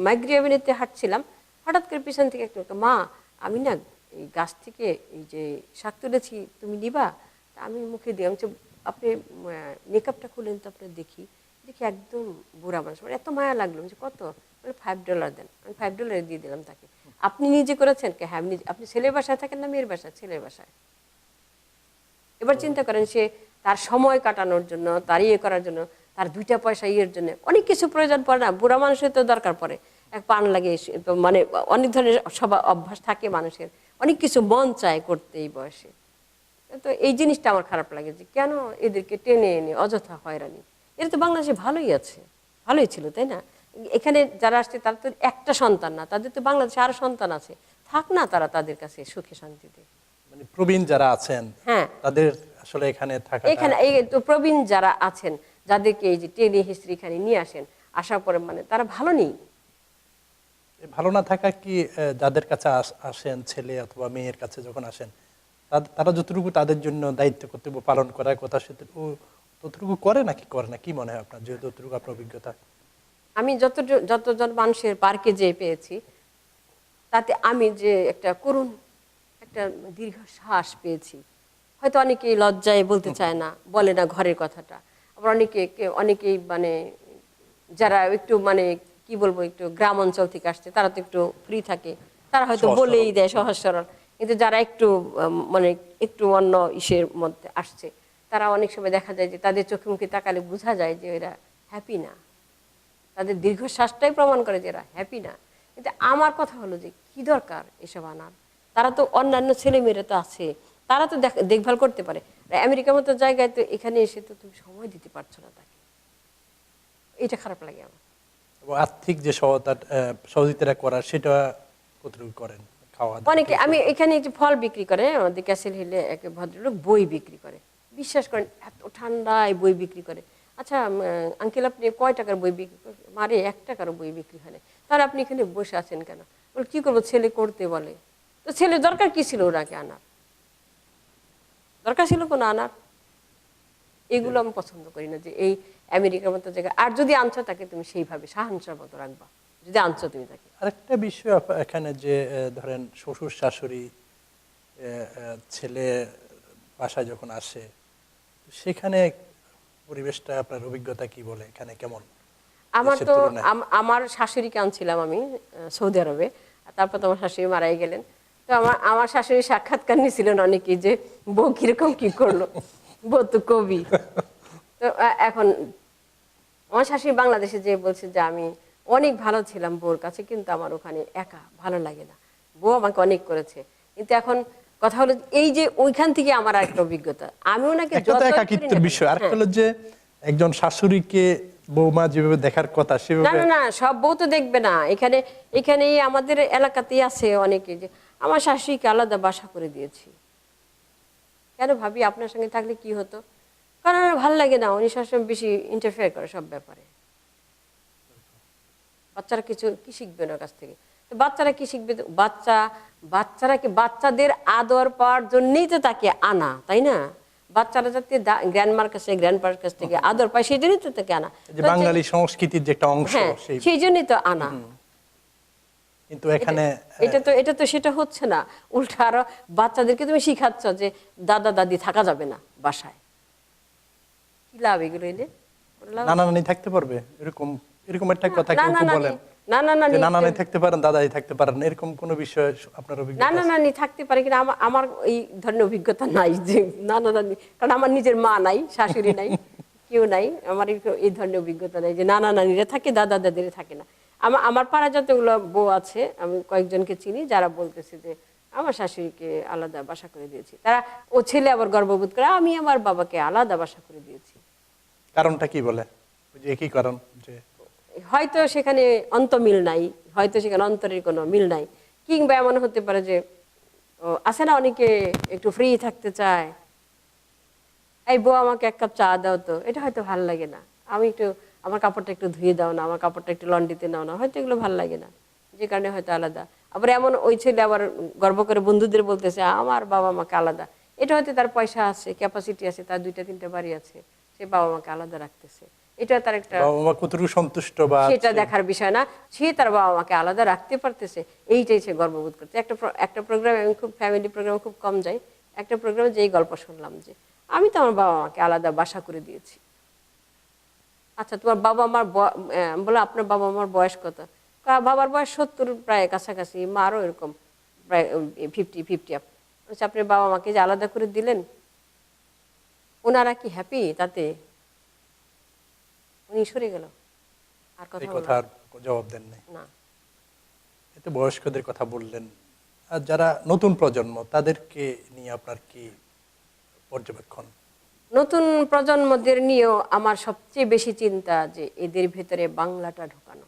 মাইগ্রি অ্যাভিনিউতে হাঁটছিলাম, হঠাৎ করে পিছন থেকে একটা মা, আমি না এই গাছ থেকে এই যে শাক তুলেছি, তুমি নিবা? তা আমি মুখে দিই, আমি আপনি মেকআপটা খুলেন তো আপনার দেখি, দেখি একদম বুড়া মানুষ, মানে এত মায়া লাগলো যে কত, মানে $5 দেন, আমি $5 দিয়ে দিলাম তাকে। আপনি নিজে করেছেন? হ্যাঁ আমি নিজে। আপনি ছেলের বাসায় থাকেন না মেয়ের বাসায়? ছেলের বাসায়। এবার চিন্তা করেন, সে তার সময় কাটানোর জন্য, তার ইয়ে করার জন্য, তার 2টা পয়সা ইয়ের জন্য অনেক কিছু প্রয়োজন পড়ে না? বুড়া মানুষের তো দরকার পড়ে, এক পান লাগে, মানে অনেক ধরনের স্বভাব অভ্যাস থাকে মানুষের, অনেক কিছু মন চায় করতে এই বয়সে। তো এই জিনিসটা আমার খারাপ লাগে যে কেন এদেরকে টেনে এনে অযথা হয়রানি। এরা তো বাংলাদেশে ভালোই আছে, ভালোই ছিল, তাই না? এখানে যারা আসছে তারা তো একটা সন্তান না, তাদের তো বাংলাদেশে আরো সন্তান আছে, থাক না তারা তাদের কাছে সুখে শান্তিতে। মানে প্রবীণ যারা আছেন, হ্যাঁ, তাদের আসলে এখানে থাকা, এখানে এই তো প্রবীণ যারা আছেন, যাদেরকে এই যে টেনে হিস্ট্রি এখানে নিয়ে আসেন, আসার পরে মানে তারা ভালো নেই। ভালো না থাকা কি যাদের কাছে আসেন, ছেলে অথবা মেয়ের কাছে যখন আসেন, তারা যতটুকু তাদের জন্য দায়িত্ব কর্তব্য পালন করার কথা সেটুকু ততটুকু করে নাকি করে না, কি মনে হয় আপনার, যেহেতু যতটুকু আপনার অভিজ্ঞতা? আমি যতজন মানুষের পার্কে যেয়ে পেয়েছি, তাতে আমি যে একটা করুণ একটা দীর্ঘশ্বাস পেয়েছি। হয়তো অনেকেই লজ্জায় বলতে চায় না, বলে না ঘরের কথাটা। আবার অনেকেই মানে যারা একটু মানে কি বলবো, একটু গ্রাম অঞ্চল থেকে আসছে, তারা তো একটু ফ্রি থাকে, তারা হয়তো সহজ বলেই সরল। দেয় সহজ সরল। কিন্তু যারা একটু মানে একটু অন্য ইসের মধ্যে আসছে, তারা অনেক সময় দেখা যায় যে তাদের চোখে মুখে তাকালে বোঝা যায় যে এরা হ্যাপি না। তাদের দীর্ঘশ্বাসটাই প্রমাণ করে যে এরা হ্যাপি না। কিন্তু আমার কথা হলো যে কি দরকার এসব আনার? তারা তো অন্যান্য ছেলেমেয়েরা তো আছে, তারা তো দেখভাল করতে পারে। আমেরিকার মতো জায়গায় তো এখানে এসে তো তুমি সময় দিতে পারছো না তাকে, এটা খারাপ লাগে আমার। এবং আর্থিক যে সহযোগিতা করার, সেটা কতটুকু করেন? খাওয়া দাওয়া, অনেকে, আমি এখানে যে ফল বিক্রি করে আমাদের ক্যাসেল হিলে এক ভদ্রলোক বই বিক্রি করে, বিশ্বাস করেন এত ঠান্ডায় বই বিক্রি করে। আচ্ছা আঙ্কেল আপনি কয় টাকার বই বিক্রি করেন? মারে 1 টাকারও বই বিক্রি হয় না। তাহলে আপনি এখানে বসে আছেন কেন? বলে কি করবো, ছেলে করতে বলে। তো ছেলে দরকার কি ছিল ওনাকে আনার? দরকার ছিল কোনো আনার? এগুলো আমি পছন্দ করি না, যে এই আমেরিকার মতো জায়গায়। আর যদি আনছো তাকে তুমি সেইভাবে সাহায্যের মতো রাখবা, যদি আনছো তুমি তাকে। আরেকটা বিষয় এখানে যে ধরেন শ্বশুর শাশুড়ি ছেলে বাসায় যখন আসে, সেখানে পরিবেশটা, আপনার অভিজ্ঞতা কি বলে, এখানে কেমন আমার দেশের তো তুলনায়? আমার শাশুড়িকে আনছিলাম আমি সৌদি আরবে, তারপর তো আমার শাশুড়ি মারাই গেলেন। তো আমার শাশুড়ি সাক্ষাৎকার নিয়েছিলেন অনেকেই, যে বউ কিরকম কি করলো, বউ তো কবি। তো এখন আমার শাশুড়ি বাংলাদেশে যে বলছে যে আমি অনেক ভালো ছিলাম বউর কাছে, কিন্তু আমার ওখানে একা ভালো লাগে না, বউ আমাকে অনেক করেছে। কিন্তু এখন কথা হলো এই যে ওইখান থেকে আমার একটা অভিজ্ঞতা, আমি ওনাকে একটা তো যতই করি না একাকিত্বের কেন, বিষয়, আর হ্যাঁ। হলো যে একজন শাশুড়িকে বৌমা যেভাবে দেখার কথা না সেভাবে। না না, সব বউ তো দেখবে না। এখানে এখানে আমাদের এলাকাতেই আছে অনেকে যে আমার শাশুড়িকে আলাদা বাসা করে দিয়েছি। কেন ভাবি আপনার সঙ্গে থাকলে কি হতো? কারণ আমার ভালো লাগে না, উনি সবসময় বেশি ইন্টারফেয়ার করে সব ব্যাপারে। বাচ্চারা কিছু কি শিখবে ওনার কাছ থেকে? তো বাচ্চারা কি শিখবে? বাচ্চারা কি, বাচ্চাদের আদর পাওয়ার জন্যই তো তাকে আনা, তাই না? বাচ্চারা যাতে গ্র্যান্ডমার কাছে গ্র্যান্ডপার কাছ থেকে আদর পায় সেই জন্যই তো তাকে আনা। যে বাঙালি সংস্কৃতির যে একটা অংশ, হ্যাঁ, সেই সেই জন্যই তো আনা। কিন্তু এখানে এটা তো সেটা হচ্ছে না। উল্টা আরো বাচ্চাদেরকে তুমি শিখাচ্ছ যে দাদা দাদি থাকা যাবে না বাসায়। কি লাভ এগুলো এনে? লাভ? নানা নানি থাকতে পারবে, এরকম এরকম একটা কথা কেউ নানা কেউ নানি, বলেন নানা যে নানি, নানা নানি থাকতে পারেন, দাদাই থাকতে পারেন, এরকম কোন বিষয় আপনার অভিজ্ঞতা নানা আছে? নানি থাকতে পারে কিনা আমার আমার এই ধরনের অভিজ্ঞতা নাই যে নানা নানি, কারণ আমার নিজের মা নাই, শাশুড়ি নাই, কেউ নাই, আমার এই ধরনের অভিজ্ঞতা নাই যে নানা নানিরা থাকে, দাদা দাদিরা থাকে না। আমার পাড়া যতগুলো বউ আছে, আমি কয়েকজনকে চিনি যারা বলতেছে যে আমার শাশুড়িকে আলাদা বাসা করে দিয়েছি। তারা, ও ছেলে আবার গর্ববোধ করে আমি আমার বাবাকে আলাদা বাসা করে দিয়েছি। কারণটা কি বলে? ওই যে একই কারণ, যে হয়তো সেখানে অন্তমিল নাই, হয়তো সেখানে অন্তরের কোনো মিল নাই, কিংবা এমন হতে পারে যে আছে না অনেকে একটু ফ্রি থাকতে চায়, এই বউ আমাকে এক কাপ চা দাও তো, এটা হয়তো ভালো লাগে না, আমি একটু আমার কাপড়টা একটু ধুয়ে দাও না, আমার কাপড়টা একটু লন্ড্রিতে নাও না, হয়তো এগুলো ভালো লাগে না, যে কারণে হয়তো আলাদা। আবার এমন ওই ছেলে আবার গর্ব করে বন্ধুদের বলতেছে আমার বাবা মাকে আলাদা, এটা হয়তো তার পয়সা আছে, ক্যাপাসিটি আছে, তার 2টা 3টা বাড়ি আছে, সে বাবা মাকে আলাদা রাখতেছে, এটা তার একটা, বাবা মা কতটুকু সন্তুষ্ট বা সেটা দেখার বিষয় না, সে তার বাবা মাকে আলাদা রাখতে পারতেছে, এইটাই সে গর্ববোধ করছে। একটা প্রোগ্রামে, আমি খুব ফ্যামিলি প্রোগ্রামে খুব কম যাই, একটা প্রোগ্রামে যেই গল্প শুনলাম যে আমি তো আমার বাবা মাকে আলাদা বাসা করে দিয়েছি। আচ্ছা তোমার বাবা মার বলে আপনার বাবা মার বয়স কত? বাবার বয়স 70 প্রায় কাছাকাছি, মারও এরকম প্রায় 50 আপ। আপনার বাবা মাকে যে আলাদা করে দিলেন, ওনারা কি হ্যাপি তাতে? উনি সরে গেল, আর কথা এই বলল কথার জবাব দেন নাই। না। এতে বয়স্কদের কথা বললেন, আর যারা নতুন প্রজন্ম তাদেরকে নিয়ে আপনার কি পর্যবেক্ষণ? নতুন প্রজন্মদের নিয়েও আমার সবচেয়ে বেশি চিন্তা যে এদের ভেতরে বাংলাটা ঢোকানো,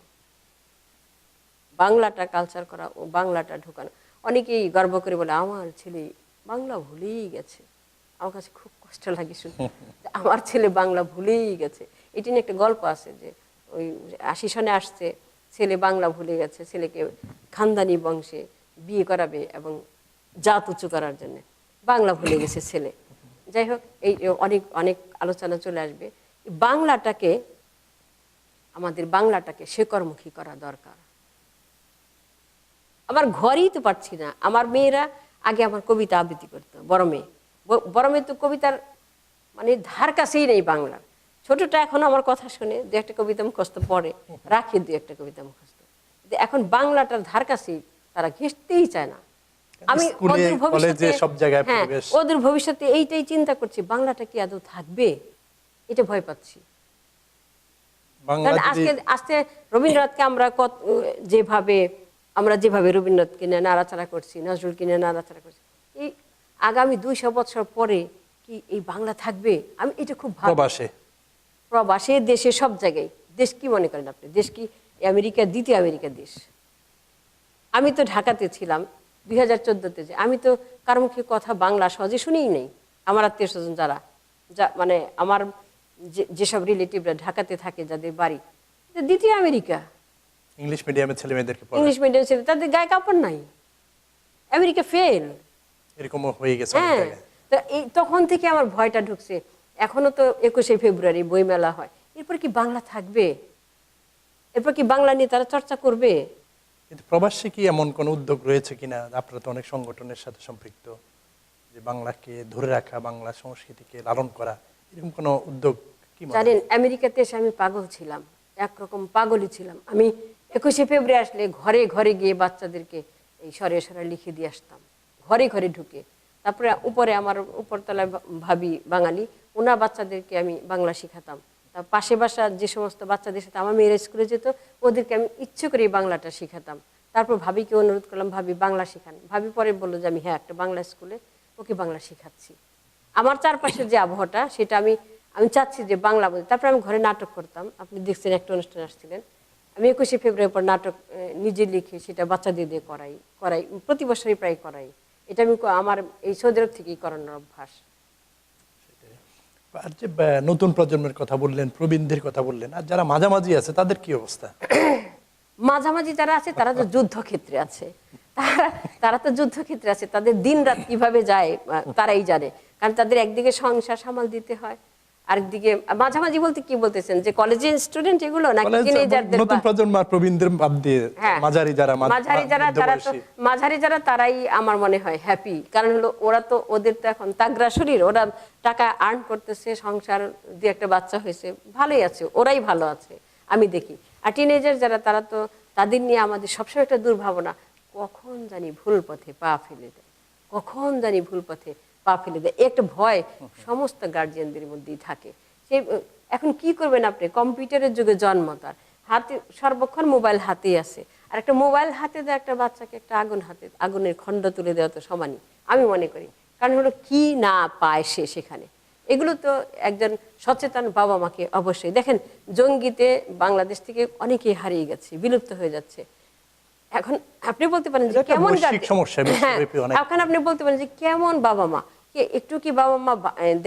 বাংলাটা কালচার করা ও বাংলাটা ঢোকানো। অনেকেই গর্ব করে বলে আমার ছেলে বাংলা ভুলেই গেছে। আমার কাছে খুব কষ্ট লাগে শুনতে, আমার ছেলে বাংলা ভুলেই গেছে। এটি নিয়ে একটা গল্প আছে যে ওই 80 সনে আসছে, ছেলে বাংলা ভুলে গেছে, ছেলেকে খানদানি বংশে বিয়ে করাবে এবং জাত উঁচু করার জন্য বাংলা ভুলে গেছে ছেলে। যাই হোক, এই অনেক অনেক আলোচনা চলে আসবে। বাংলাটাকে, আমাদের বাংলাটাকে শেকড়মুখী করা দরকার। আমার ঘরেই তো পারছি না, আমার মেয়েরা আগে আমার কবিতা আবৃত্তি করতো, বড় মেয়ে তো কবিতার মানে ধার কাছেই নেই বাংলার। ছোটটা এখন আমার কথা শুনে 2-একটা কবিতা মুখস্থ পড়ে, রাখি 2-একটা কবিতা মুখস্থ। এখন বাংলাটার ধার কাছেই তারা ঘেঁষতেই চায় না। আমি ওদের ভবিষ্যতে, হ্যাঁ, ওদের ভবিষ্যতে এইটাই চিন্তা করছি, বাংলাটা কি আদৌ থাকবে, এটা ভয় পাচ্ছি। কারণ আজকে রবীন্দ্রনাথকে আমরা যেভাবে রবীন্দ্রনাথকে নিয়ে নাড়াচাড়া করছি, নজরুলকে নিয়ে নাড়াচাড়া করছি, এই আগামী 200 বছর পরে কি এই বাংলা থাকবে? আমি এটা খুব প্রবাসে দেশে সব জায়গায়। দেশ কি মনে করেন আপনি? দেশ কি আমেরিকা, দ্বিতীয় আমেরিকা দেশ? আমি তো ঢাকাতে ছিলাম 2014-তে, যে আমি তো কার মুখে কথা বাংলা সহজে শুনেই নেই। আমার আত্মীয় স্বজন যারা মানে আমার যেসব রিলেটিভরা ঢাকাতে থাকে, যাদের বাড়ি দ্বিতীয় আমেরিকা, ইংলিশ মিডিয়ামের ছেলে মেয়েদেরকে ইংলিশ মিডিয়াম ছেলে, তাদের গায়ে কাপড় নাই, আমেরিকা ফেল, এরকম হয়ে গেছে। হ্যাঁ, তো এই তখন থেকে আমার ভয়টা ঢুকছে। এখনো তো 21শে ফেব্রুয়ারি বইমেলা হয়, এরপর কি বাংলা থাকবে? এরপর কি বাংলা নিয়ে তারা চর্চা করবে? কিন্তু প্রবাসী কি এমন কোন উদ্যোগ রয়েছে কিনা? আপনারা তো অনেক সংগঠনের সাথে সম্পৃক্ত, যে বাংলাকে ধরে রাখা, বাংলা সংস্কৃতিকে লালন করা, এরকম কোন উদ্যোগ কি? জানেন, আমেরিকাতে এসে আমি পাগল ছিলাম, একরকম পাগলই ছিলাম। আমি 21শে ফেব্রুয়ারি আসলে ঘরে ঘরে গিয়ে বাচ্চাদেরকে এই সরে সরে লিখে দিয়ে আসতাম, ঘরে ঘরে ঢুকে। তারপরে উপরে আমার উপরতলায় ভাবি বাঙালি, ওনার বাচ্চাদেরকে আমি বাংলা শেখাতাম। তার পাশে বাসা যে সমস্ত বাচ্চাদের সাথে আমার মেয়েরা স্কুলে যেত, ওদেরকে আমি ইচ্ছে করে বাংলাটা শেখাতাম। তারপর ভাবিকে অনুরোধ করলাম, ভাবি বাংলা শেখান। ভাবি পরে বললো যে আমি হ্যাঁ একটা বাংলা স্কুলে ওকে বাংলা শেখাচ্ছি। আমার চারপাশের যে আবহাওয়াটা সেটা আমি আমি চাচ্ছি যে বাংলা বলি। তারপর আমি ঘরে নাটক করতাম, আপনি দেখছেন একটা অনুষ্ঠানে আসছিলেন। আমি 21শে ফেব্রুয়ারি পর নাটক নিজে লিখে সেটা বাচ্চাদের দিয়ে করাই করাই প্রতি বছরই প্রায় করাই। এটা আমি আমার এই সৌদি আরব থেকেই করানোর অভ্যাস। আর যে নতুন প্রজন্মের কথা বললেন, প্রবীণদের কথা বললেন, আর যারা মাঝামাঝি আছে তাদের কি অবস্থা? মাঝামাঝি যারা আছে তারা তো যুদ্ধক্ষেত্রে আছে, তারা তারা তো যুদ্ধক্ষেত্রে আছে, তাদের দিন রাত কিভাবে যায় তারাই জানে। কারণ তাদের একদিকে সংসার সামাল দিতে হয়, আরেকদিকে মাঝামাঝি বলতে কি বলতেছেন, যে কলেজের স্টুডেন্ট এগুলো নাকি টিনেজারদের? নতুন প্রজন্ম আর প্রবীণদের বাদ দিয়ে হ্যাঁ, মাঝারি যারা, মাঝারি যারা তারা তো মাঝারি যারা তারাই আমার মনে হয় হ্যাপি। কারণ হলো ওরা তো ওদের তো এখন তাগড়া শরীর, ওরা টাকা আর্ন করতেছে, সংসার দিয়ে একটা বাচ্চা হয়েছে, ভালোই আছে, ওরাই ভালো আছে আমি দেখি। আর টিনেজার যারা তারা তো তাদের নিয়ে আমাদের সবসময় একটা দুর্ভাবনা, কখন জানি ভুল পথে পা ফেলে দেয়, কখন জানি ভুল পথে পা ফেলে দেয়, একটা ভয় সমস্ত গার্জিয়ানদের মধ্যেই থাকে। সে এখন কি করবেন আপনি, কম্পিউটারের যুগে জন্ম, তার হাতে সর্বক্ষণ মোবাইল হাতেই আছে, আর একটা মোবাইল হাতে দেওয়া একটা বাচ্চাকে একটা আগুনের খণ্ড তুলে দেওয়া তো সমানই আমি মনে করি। কারণ হলো কি না পায় সে সেখানে, এগুলো তো একজন সচেতন বাবা মাকে অবশ্যই দেখেন। জঙ্গিতে বাংলাদেশ থেকে অনেকেই হারিয়ে গেছে, বিলুপ্ত হয়ে যাচ্ছে। এখন আপনি বলতে পারেন যে কেমন হ্যাঁ, এখন আপনি বলতে পারেন যে কেমন বাবা মা, একটু কি বাবা মা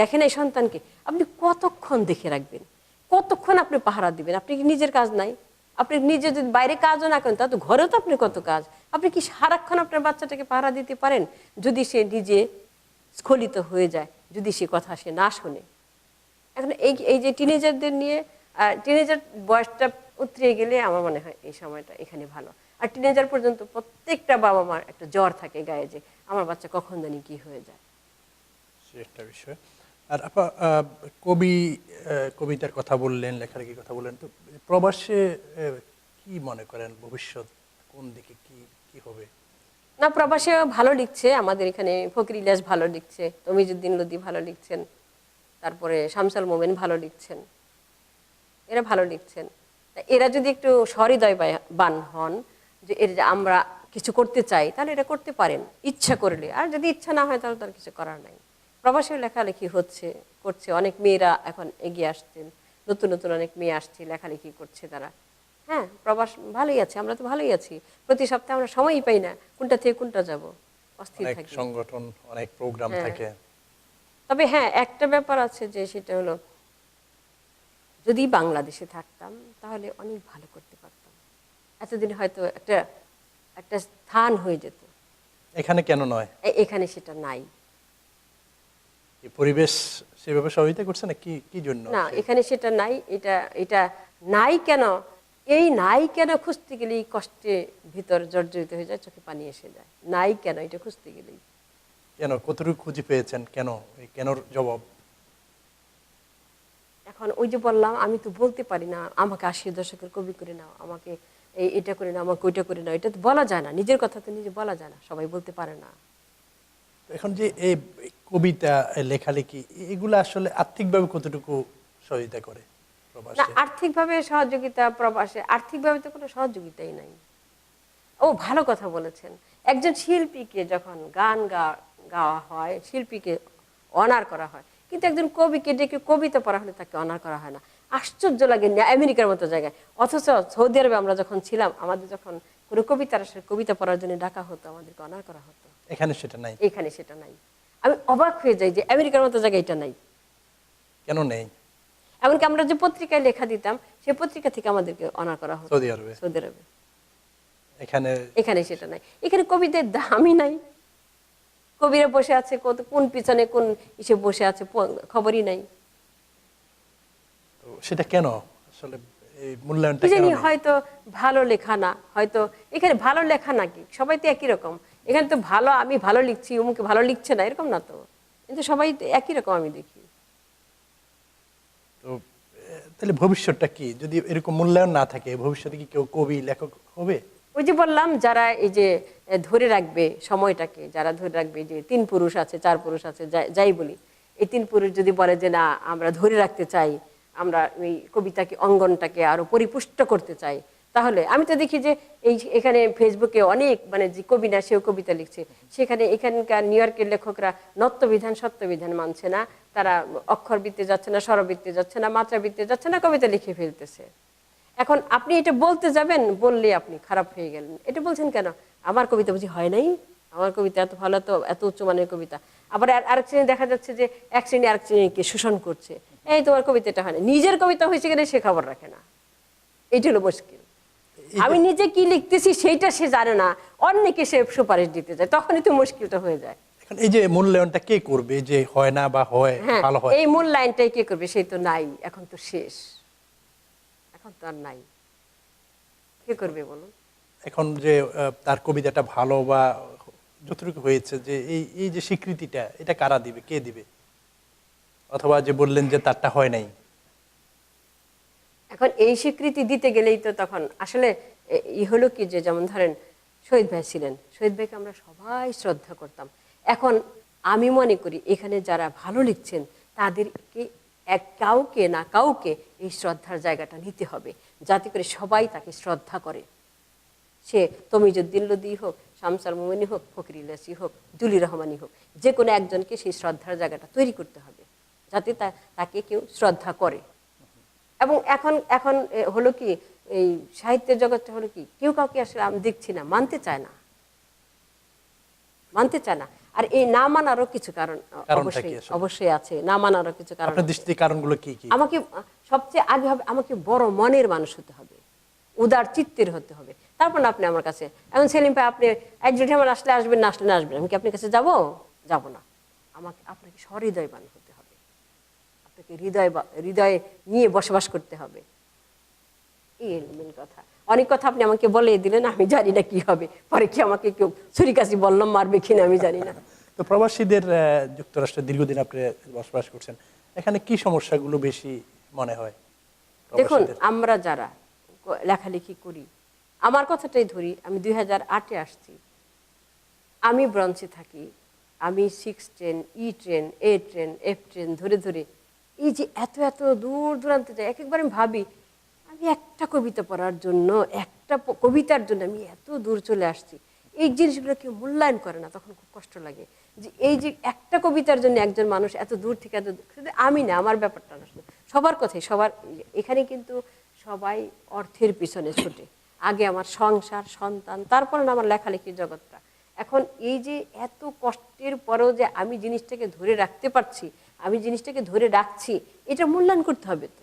দেখেন এই সন্তানকে? আপনি কতক্ষণ দেখে রাখবেন, কতক্ষণ আপনি পাহারা দিবেন? আপনি কি নিজের কাজ নাই? আপনি নিজে যদি বাইরে কাজও না করেন, তা তো ঘরেও তো আপনি কত কাজ। আপনি কি সারাক্ষণ আপনার বাচ্চাটাকে পাহারা দিতে পারেন? যদি সে নিজে স্খলিত হয়ে যায়, যদি সে কথা সে না শোনে। এখন এই এই যে টিনেজারদের নিয়ে, টিনেজার বয়সটা উতরিয়ে গেলে আমার মনে হয় এই সময়টা এখানে ভালো। আর টিনেজার পর্যন্ত প্রত্যেকটা বাবা মার একটা জ্বর থাকে গায়ে, যে আমার বাচ্চা কখন জানি কি হয়ে যায়। একটা বিষয়। আর আপা কবিতার কথা বললেন, লেখালেখির কথা বললেন, তো প্রবাসে কি মনে করেন ভবিষ্যৎ কোন দিকে কি কি হবে? না, প্রবাসে ভালো লিখছে, আমাদের এখানে ফকির ইলিয়াস ভালো লিখছে, তমিজুদ্দিন লদি ভালো লিখছেন, তারপরে শামসুল মোমেন ভালো লিখছেন, এরা ভালো লিখছেন। এরা যদি একটু সহৃদয়বান হন, যে এর যে আমরা কিছু করতে চাই, তাহলে এটা করতে পারেন ইচ্ছা করলে। আর যদি ইচ্ছা না হয় তাহলে তার কিছু করার নাই। প্রবাসী লেখালেখি করছে, অনেক মেয়েরা এখন এগিয়ে আসছেন, নতুন নতুন অনেক মেয়ে আসছে, লেখালেখি করছে তারা। হ্যাঁ, প্রবাস ভালোই আছে, আমরা তো ভালোই আছি। প্রতি সপ্তাহে আমরা সময়ই পাই না, কোনটা থেকে কোনটা যাব, অস্থির থাকি। সংগঠন, অনেক প্রোগ্রাম থাকে। তবে হ্যাঁ, একটা ব্যাপার আছে, যে সেটা হলো যদি বাংলাদেশে থাকতাম তাহলে অনেক ভালো করতে পারতাম, এতদিন হয়তো একটা একটা স্থান হয়ে যেত। এখানে কেন নয়? এখানে সেটা নাই। পরিবেশ সেভাবে সহযোগিতা করছে না, কি কি জন্য না, এখানে সেটা নাই। এটা এটা নাই কেন, এই নাই কেন খুঁজতে গেলেই কষ্টে ভিতর জর্জরিত হয়ে যায়, চোখে পানি এসে যায়। নাই কেন, এটা খুঁজতে গেলেই। কেন, কতটুকু খুঁজে পেয়েছেন? কেন, এই কেনর জবাব এখন ওই যে বললাম, আমি তো বলতে পারি না আমাকে 80 দশকের কবি করে নাও, আমাকে এটা করে নাও, আমাকে ওইটা করে নাও, এটা তো বলা যায় না, নিজের কথা তো নিজে বলা যায় না, সবাই বলতে পারে না। এখন যে এই কবিতা, লেখালেখি, এগুলো আসলে আর্থিকভাবে কতটুকু সহযোগিতা করে না, প্রবাসে? আর্থিকভাবে সহযোগিতা প্রবাসে আর্থিকভাবে তো কোনো সহযোগিতাই নাই। ও ভালো কথা বলেছেন। একজন শিল্পীকে যখন গান গাওয়া হয়, শিল্পীকে অনার করা হয়, কিন্তু একজন কবিকে ডেকে কবিতা পড়া হলে তাকে অনার করা হয় না। আশ্চর্য লাগে না আমেরিকার মতো জায়গায়, অথচ সৌদি আরবে আমরা যখন ছিলাম, আমাদের যখন কোনো কবিতার আসলে কবিতা পড়ার জন্য ডাকা হতো, আমাদেরকে অনার করা হতো। এখানে সেটা নাই। এখানে সেটা নাই। আমি অবাক হয়ে যাই যে আমেরিকার মতো জায়গায় এটা নাই, কেন নেই? এমনকি আমরা যে পত্রিকায় লেখা দিতাম, সেই পত্রিকা থেকে আমাদেরকে অনার করা হতো সৌদি আরবে। সৌদি আরবে এখানে সেটা নাই। এখানে কবিদের দামই নাই, কবিরা বসে আছে কোন পিছনে কোন ইসে বসে আছে, খবরই নাই। তো সেটা কেন আসলে, এই মূল্যায়নটা কি কেন জানি, নেই? হয়তো ভালো লেখা না, হয়তো এখানে ভালো লেখা নাকি, সবাই তো একই রকম। এখানে তো ভালো, আমি ভালো লিখছি, অমুকে ভালো লিখছে না, এরকম না তো, কিন্তু সবাই তো একই রকম আমি দেখি। তো তাহলে ভবিষ্যৎটা কি, যদি এরকম মূল্যায়ন না থাকে, ভবিষ্যতে কি কেউ কবি লেখক হবে? ওই যে বললাম, যারা এই যে ধরে রাখবে সময়টাকে, যারা ধরে রাখবে যে 3 পুরুষ আছে 4 পুরুষ আছে, যাই বলি, এই 3 পুরুষ যদি বলে যে না আমরা ধরে রাখতে চাই, আমরা ওই কবিতাকে অঙ্গনটাকে আরো পরিপুষ্ট করতে চাই, তাহলে আমি তো দেখি যে এখানে ফেসবুকে অনেক মানে যে কবি না সেও কবিতা লিখছে, সেখানে এখানকার নিউ ইয়র্কের লেখকরা নত্যবিধান সত্যবিধান মানছে না, তারা অক্ষরবৃত্তে যাচ্ছে না, স্বরবৃত্তে যাচ্ছে না, মাত্রাবৃত্তে যাচ্ছে না, কবিতা লিখে ফেলতেছে। এখন আপনি এটা বলতে যাবেন, বললে আপনি খারাপ হয়ে গেলেন, এটা বলছেন কেন? আমার কবিতা বুঝি হয় নাই? আমার কবিতা এত ভালো, তো এত উচ্চমানের কবিতা। আবার আরেক শ্রেণী দেখা যাচ্ছে যে এক শ্রেণী আরেক শ্রেণীকে শোষণ করছে, এই তোমার কবিতাটা হয় না। নিজের কবিতা হয়েছে কিনা সে খবর রাখে না, এইটা হলো মুশকিল। আমি নিজে কি লিখতেছি সেইটা সে জানে না, অন্যকে সে সুপারিশ দিতে যায়, তখনই তো মুশকিলটা হয়ে যায়। এখন এই যে মূল্যায়নটা কে করবে, যে হয় না বা হয় হ্যাঁ, ভালো হয়? এই মূল লাইনটাই কে করবে? সেই তো নাই, এখন তো শেষ, এখন তো আর নাই, কে করবে বলুন? এখন যে তার কবিতাটা ভালো বা যতটুকু হয়েছে, যে এই এই যে স্বীকৃতিটা, এটা কারা দিবে, কে দিবে? অথবা যে বললেন যে তারটা হয় নাই, এখন এই স্বীকৃতি দিতে গেলেই তো তখন আসলে হলো কি, যে যেমন ধরেন শহীদ ভাই ছিলেন, শহীদ ভাইকে আমরা সবাই শ্রদ্ধা করতাম। এখন আমি মনে করি এখানে যারা ভালো লিখছেন তাদেরকে কাউকে না কাউকে এই শ্রদ্ধার জায়গাটা নিতে হবে, যাতে করে সবাই তাকে শ্রদ্ধা করে। সে তমিজুদ্দিন লোদী হোক, শামসাল মোমিনী হোক, ফকির ইলিয়াসী হোক, জুলি রহমানি হোক, যে কোনো একজনকে সেই শ্রদ্ধার জায়গাটা তৈরি করতে হবে, যাতে তাকে কেউ শ্রদ্ধা করে। এবং এখন এখন হলো কি, এই সাহিত্যের জগৎটা হলো কি, কেউ কাউকে আসলে আমি দেখছি না, মানতে চায় না, মানতে চায় না। আর এই না মানারও কিছু কারণ অবশ্যই অবশ্যই আছে, না মানারও কিছু কারণ। আপনার দৃষ্টিতে কারণগুলো কি কি? আমাকে সবচেয়ে আগে হবে, আমাকে বড় মনের মানুষ হতে হবে, উদার চিত্তের হতে হবে, তারপর আপনি আমার কাছে। এখন সেলিম ভাই আপনি একজোটে আমার আসলে আসবেন, না আসলে না আসবেন, আমি কি আপনার কাছে যাব? যাব না। আমাকে আপনাকে সহৃদয়বান হতে হবে, আপনাকে হৃদয়ে নিয়ে বসবাস করতে হবে, এই মেন কথা। অনেক কথা আপনি আমাকে বলে দিলেন, আমি জানি না কি হবে, পরে কি আমাকে কেউ ছুরি কাছি বললাম মারবে কিনা আমি জানি না। তো প্রবাসীদের যুক্তরাষ্ট্রে দীর্ঘদিন আপনি বসবাস করছেন, এখানে কি সমস্যাগুলো বেশি মনে হয়? দেখুন, আমরা যারা লেখালেখি করি, আমার কথাটাই ধরি, আমি 2008-এ আসছি, আমি ব্রঞ্চে থাকি, আমি 6 ট্রেন, ই ট্রেন, এ ট্রেন, এফ ট্রেন ধরে ধরে এই যে এত এত দূর দূরান্তে যাই, এক একবার আমি ভাবি আমি একটা কবিতা পড়ার জন্য, একটা কবিতার জন্য আমি এত দূর চলে আসছি। এই জিনিসগুলো কেউ মূল্যায়ন করে না, তখন খুব কষ্ট লাগে যে এই যে একটা কবিতার জন্য একজন মানুষ এত দূর থেকে এত দূর, শুধু আমি না, আমার ব্যাপারটা না, সবার কথাই, সবার। এখানে কিন্তু সবাই অর্থের পিছনে ছুটে, আগে আমার সংসার, সন্তান, তারপর না আমার লেখালেখির জগৎটা। এখন এই যে এত কষ্টের পরেও যে আমি জিনিসটাকে ধরে রাখতে পারছি, আমি জিনিসটাকে ধরে রাখছি, এটা মূল্যায়ন করতে হবে তো।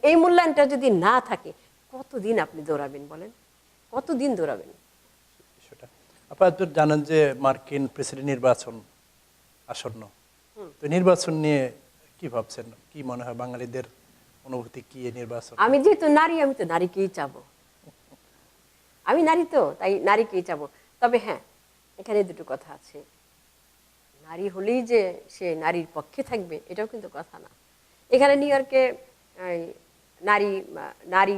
এই মূল্যায়নটা যদি না থাকে, কতদিন আপনি দৌড়াবেন বলেন, কতদিন দৌড়াবেন? আপনারা তো জানেন যে মার্কিন প্রেসিডেন্ট নির্বাচন আসন্ন, তো নির্বাচন নিয়ে কি ভাবছেন, কি মনে হয় বাঙালিদের অনুভূতি কি এই নির্বাচন? আমি যেহেতু নারী, আমি তো নারীকেই চাবো, আমি নারী তো, তাই নারীকেই চাবো। তবে হ্যাঁ, এখানে দুটো কথা আছে, নারী হলেই যে সে নারীর পক্ষে থাকবে এটাও কিন্তু কথা না। এখানে নিউ ইয়র্কে নারী নারী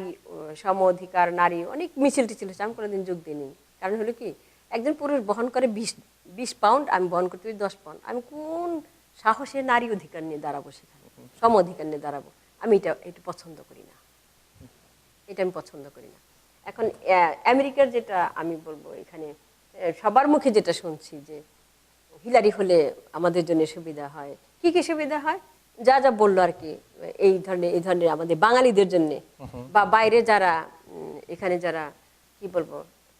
সম অধিকার, নারী অনেক মিছিল টিছিল হচ্ছে, আমি কোনোদিন যোগ দিইনি। কারণ হলো কি, একজন পুরুষ বহন করে 20 পাউন্ড, আমি বহন করতে 10 পাউন্ড, আমি কোন সাহসে নারী অধিকার নিয়ে দাঁড়াবো সেখানে, সম অধিকার নিয়ে দাঁড়াবো? আমি এটা পছন্দ করি না, এটা আমি পছন্দ করি না। এখন আমেরিকার যেটা আমি বলবো, এখানে সবার মুখে যেটা শুনছি যে হিলারি হলে আমাদের জন্য সুবিধা হয়। কি কি সুবিধা হয়? যা যা বললো আর কি, এই ধরনের আমাদের বাঙালিদের জন্য, বা বাইরে যারা এখানে যারা কি বলবো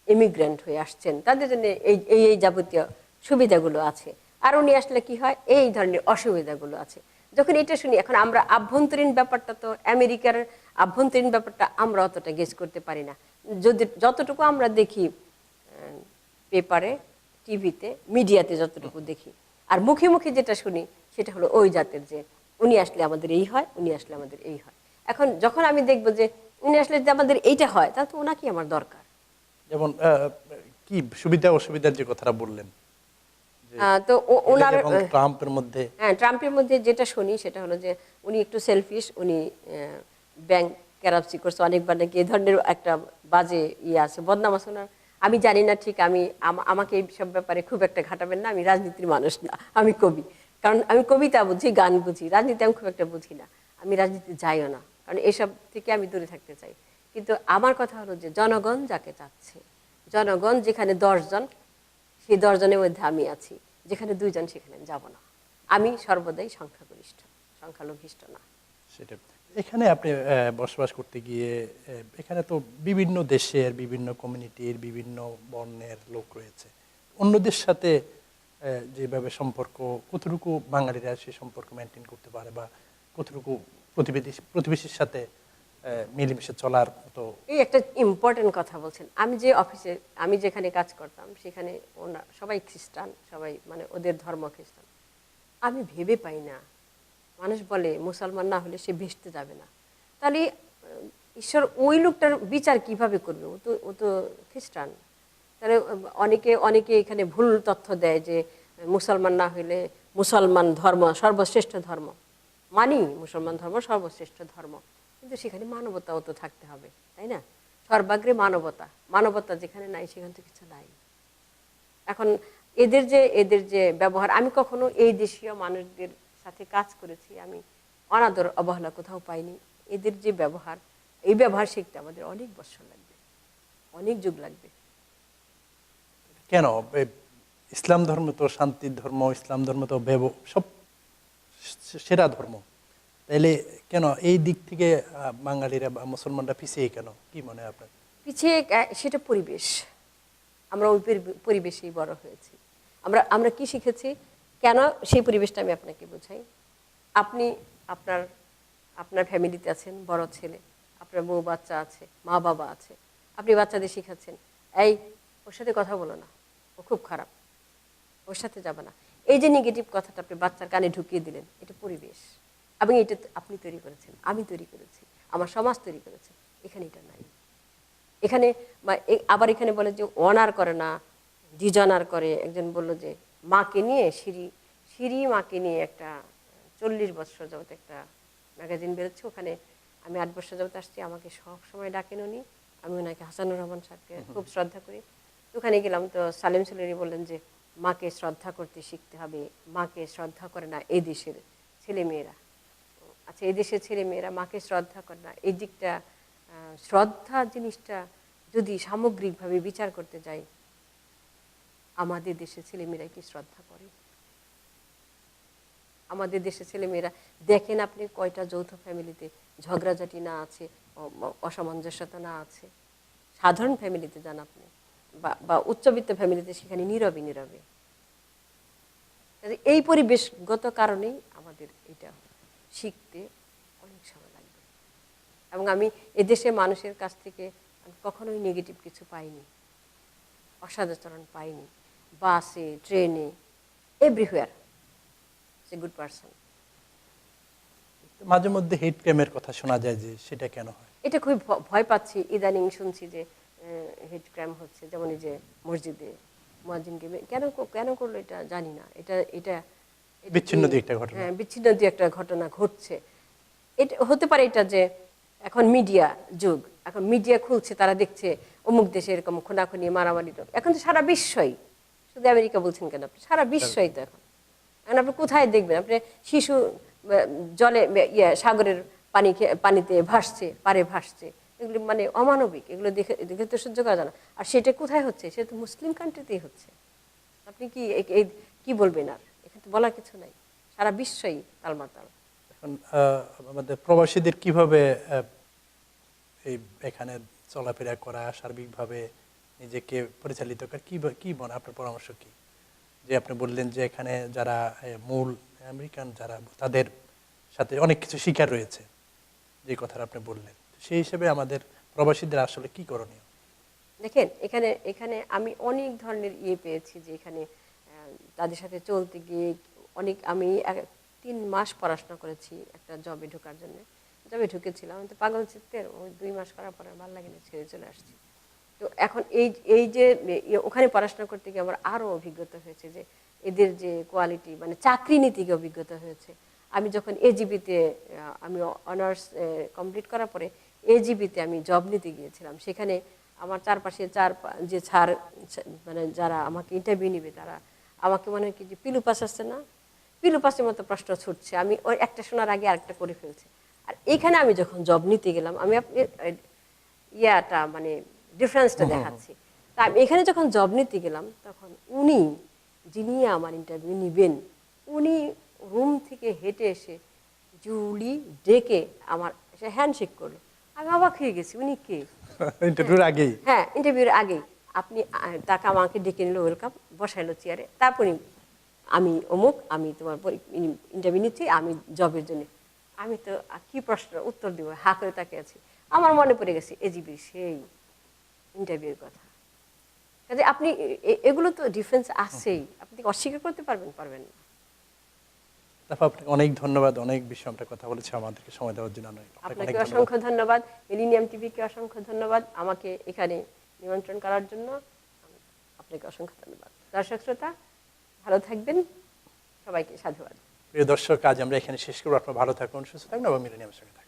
ইমিগ্রেন্ট হয়ে আসছেন তাদের জন্য এই এই যাবতীয় সুবিধাগুলো আছে। আর উনি আসলে কি হয়, এই ধরনের অসুবিধাগুলো আছে। যখন এটা শুনি, এখন আমরা আভ্যন্তরীণ ব্যাপারটা তো, আমেরিকার আভ্যন্তরীণ ব্যাপারটা আমরা অতটা গেস করতে পারি না, যতটুকু আমরা দেখি পেপারে, টিভিতে, মিডিয়াতে যতটুকু দেখি, আর মুখে মুখে যেটা শুনি সেটা হলো ওই জাতের, যে উনি আসলে আমাদের এই হয়, উনি আসলে আমাদের এই হয়। এখন যখন আমি দেখবো যে উনি আসলে যদি আমাদের এইটা হয়, তাহলে তো ওনাকে আমার দরকার। যেমন কি সুবিধা অসুবিধার যে কথাটা বললেন, তো ওনার ট্রাম্পের মধ্যে, হ্যাঁ, ট্রাম্পের মধ্যে যেটা শুনি সেটা হলো যে উনি একটু সেলফিশ, উনি ব্যাংক ক্যারাপসি করছে অনেকবার নাকি, এই ধরনের একটা বাজে আছে, বদনাম আছে ওনার। আমি জানি না ঠিক, আমাকে এই সব ব্যাপারে খুব একটা ঘাটাবেন না, আমি রাজনীতির মানুষ না, আমি কবি। কারণ আমি কবিতা বুঝি, গান বুঝি, রাজনীতি আমি খুব একটা বুঝি না, আমি রাজনীতি যাইও না, কারণ এসব থেকে আমি দূরে থাকতে চাই। কিন্তু আমার কথা হলো যে জনগণ যাকে চাচ্ছে, জনগণ যেখানে 10 জন, সেই 10 জনের মধ্যে আমি আছি, যেখানে 2 জন সেখানে আমি যাব না। আমি সর্বদাই সংখ্যাগরিষ্ঠ, সংখ্যালঘিষ্ঠ না। সেটা এখানে আপনি বসবাস করতে গিয়ে এখানে তো বিভিন্ন দেশের বিভিন্ন কমিউনিটির বিভিন্ন বর্ণের লোক রয়েছে। অন্যদের সাথে যেভাবে সম্পর্ক, কতটুকু বাঙালিরা সে সম্পর্ক মেনটেন করতে পারে, বা কতটুকু প্রতিবেশীর সাথে মিলেমিশে চলার মতো? এই একটা ইম্পর্টেন্ট কথা বলছেন। আমি যে অফিসে, আমি যেখানে কাজ করতাম সেখানে সবাই খ্রিস্টান, সবাই মানে ওদের ধর্ম খ্রিস্টান। আমি ভেবে পাই না, মানুষ বলে মুসলমান না হলে সে ভেস্তে যাবে না। তাহলে ঈশ্বর ওই লোকটার বিচার কিভাবে করবে? ও তো খ্রিস্টান। তাহলে অনেকে এখানে ভুল তথ্য দেয় যে মুসলমান না হলে, মুসলমান ধর্ম সর্বশ্রেষ্ঠ ধর্ম। মানি মুসলমান ধর্ম সর্বশ্রেষ্ঠ ধর্ম, কিন্তু সেখানে মানবতাও তো থাকতে হবে, তাই না? সর্বাগ্রে মানবতা, মানবতা যেখানে নাই সেখানে তো কিছু নাই। এখন এদের যে ব্যবহার, আমি কখনো এই দেশীয় মানুষদের সাথে কাজ করেছি, আমি অনাদর অবহেলা কোথাও পাইনি। এদের যে ব্যবহার, এই ব্যবহার শিখতে আমাদের অনেক বছর লাগবে, অনেক যুগ লাগবে। কেন? ইসলাম ধর্ম তো শান্তির ধর্ম, ইসলাম ধর্ম তো সব সেরা ধর্ম, তাইলে কেন এই দিক থেকে বাঙালিরা বা মুসলমানরা পিছিয়ে কেন? কি মনে হয় আপনার? পিছিয়ে সেটা পরিবেশ। আমরা ওই পরিবেশেই বড় হয়েছি। আমরা কি শিখেছি, কেন সেই পরিবেশটা আমি আপনাকে বোঝাই। আপনি আপনার ফ্যামিলিতে আছেন, বড় ছেলে, আপনার বউ বাচ্চা আছে, মা বাবা আছে। আপনি বাচ্চাদের শিখাচ্ছেন, এই ওর সাথে কথা বলো না, ও খুব খারাপ, ওর সাথে যাবে না। এই যে নেগেটিভ কথাটা আপনি বাচ্চার কানে ঢুকিয়ে দিলেন, এটা পরিবেশ। এবং এটা আপনি তৈরি করেছেন, আমি তৈরি করেছি, আমার সমাজ তৈরি করেছে। এখানে এটা নাই। এখানে আবার এখানে বলে যে অনার করে না, ডিজনার করে। একজন বলল যে মাকে নিয়ে সিঁড়ি মাকে নিয়ে একটা 40 বছর যাবত একটা ম্যাগাজিন বেরোচ্ছে, ওখানে আমি 8 বছর যাবত আসছি, আমাকে সব সময় ডাকেন উনি। আমি ওনাকে হাসানুর রহমান সাহেবকে খুব শ্রদ্ধা করি। ওখানে গেলাম তো সালেম সুলেরি বললেন যে মাকে শ্রদ্ধা করতে শিখতে হবে, মাকে শ্রদ্ধা করে না এই দেশের ছেলেমেয়েরা। আচ্ছা, এই দেশের ছেলেমেয়েরা মাকে শ্রদ্ধা করে না, এই দিকটা, শ্রদ্ধা জিনিসটা যদি সামগ্রিকভাবে বিচার করতে যাই, আমাদের দেশের ছেলেমেয়েরা কি শ্রদ্ধা করে? আমাদের দেশের ছেলেমেয়েরা দেখেন আপনি কয়টা যৌথ ফ্যামিলিতে ঝগড়াঝাটি না আছে, অসামঞ্জস্যতা না আছে। সাধারণ ফ্যামিলিতে যান আপনি, বা উচ্চবিত্ত ফ্যামিলিতে, সেখানে নীরবে নীরবে। এই পরিবেশগত কারণেই আমাদের এটা শিখতে অনেক সময় লাগবে। এবং আমি এদেশের মানুষের কাছ থেকে কখনোই নেগেটিভ কিছু পাইনি, অসদাচরণ পাইনি। বাসে, ট্রেনে, এভরিহুয়ার এ গুড পারসন। মাঝে মধ্যে হেট ক্রাইমের কথা শোনা যায়, যে সেটা কেন হয়? এটা খুবই ভয় পাচ্ছি। ইদানিং শুনছি যে হেট ক্রাইম হচ্ছে, যেমন এই যে মসজিদে মুয়াজ্জিনকে কেন করলো এটা জানি না। এটা বিচ্ছিন্ন দুই একটা ঘটনা। হ্যাঁ, বিচ্ছিন্ন দুই একটা ঘটনা ঘটছে। এটা হতে পারে এটা যে এখন মিডিয়া যুগ, এখন মিডিয়া খুলছে, তারা দেখছে অমুক দেশে এরকম খুনাখুনি, মারামারি। এখন তো সারা বিশ্বই, শুধু আমেরিকা বলছেন কেন আপনি, সারা বিশ্বই তো এখন আপনি কোথায় দেখবেন? আপনি শিশু জলে সাগরের পানিতে ভাসছে, পারে ভাসছে, এগুলি মানে অমানবিক, এগুলো দেখে তো সহ্য করা যায় না। আর সেটা কোথায় হচ্ছে? সেটা তো মুসলিম কান্ট্রিতেই হচ্ছে। আপনি কি বলবেন? আর এখানে তো বলার কিছু নাই, সারা বিশ্বই তালমাতাল। এখন আমাদের প্রবাসীদের কিভাবে এখানে চলাফেরা করা, সার্বিকভাবে নিজেকে পরিচালিত করা, কি মনে, আপনার পরামর্শ কি? যে আপনি বললেন যে এখানে যারা মূল আমেরিকান যারা, তাদের সাথে অনেক কিছু শিকার রয়েছে, যে কথাটা আপনি বললেন, সেই হিসেবে আমাদের প্রবাসীদের আসলে কি করণীয়? দেখেন, এখানে আমি অনেক ধরনের পেয়েছি, যে এখানে তাদের সাথে চলতে গিয়ে আমি 3 মাস পড়াশোনা করেছি একটা জবে ঢোকার জন্য। জবে ঢুকেছিলাম, আমি তো পাগল চিত্তের, ওই 2 মাস করার পরে ভালো লাগেনি, ছেড়ে চলে আসছি। তো এখন এই যে ওখানে পড়াশোনা করতে গিয়ে আমার আরও অভিজ্ঞতা হয়েছে, যে এদের যে কোয়ালিটি, মানে চাকরি নীতিকে অভিজ্ঞতা হয়েছে। আমি যখন এজিবিতে, আমি অনার্স কমপ্লিট করার পরে এজিবিতে আমি জব নিতে গিয়েছিলাম। সেখানে আমার চারপাশে যে স্যার, মানে যারা আমাকে ইন্টারভিউ নিবে, তারা আমাকে মনে হয় কি যে পিলু পাস আসছে না, পিলু পাসের মতো প্রশ্ন ছুটছে, আমি ওই একটা শোনার আগে আরেকটা করে ফেলছি। আর এখানে আমি যখন জব নিতে গেলাম, আমি ইয়াটা মানে ডিফারেন্সটা দেখাচ্ছি। তা আমি এখানে যখন জব নিতে গেলাম তখন উনি যিনি আমার ইন্টারভিউ নেবেন উনি রুম থেকে হেঁটে এসে জুলি ডেকে আমার এসে হ্যান্ডশেক করলো। আমি অবাক হয়ে গেছি, উনি কে? ইন্টারভিউর আগেই হ্যাঁ, ইন্টারভিউর আগেই আপনি তাকে আমাকে ডেকে নিল, ওয়েলকাম, বসাইলো চেয়ারে। তারপরে আমি অমুক, আমি তোমার ইন্টারভিউ নিচ্ছি, আমি জবের জন্য। আমি তো কি প্রশ্নের উত্তর দিব, হা করে তাকিয়ে আছি। আমার মনে পড়ে গেছে এজিবির সেই ইন্টারভিউর কথা। কাজে আপনি এগুলো তো ডিফারেন্স আছেই, আপনি অস্বীকার করতে পারবেন না। তারপর আপনাকে অনেক ধন্যবাদ, অনেক বিষয় আমরা কথা বলেছি, আমাদেরকে সময় দেওয়ার জন্য আপনাকে অসংখ্য ধন্যবাদ, মিলেনিয়াম টিভিকে অসংখ্য ধন্যবাদ আমাকে এখানে নিমন্ত্রণ করার জন্য। আপনাকে অসংখ্য ধন্যবাদ। দর্শক শ্রোতা ভালো থাকবেন, সবাইকে সাধুবাদ। প্রিয় দর্শক, আজ আমরা এখানে শেষ করবো। আপনারা ভালো থাকুন, সুস্থ থাকুন এবং মিলেনিয়ামের সঙ্গে থাকুন।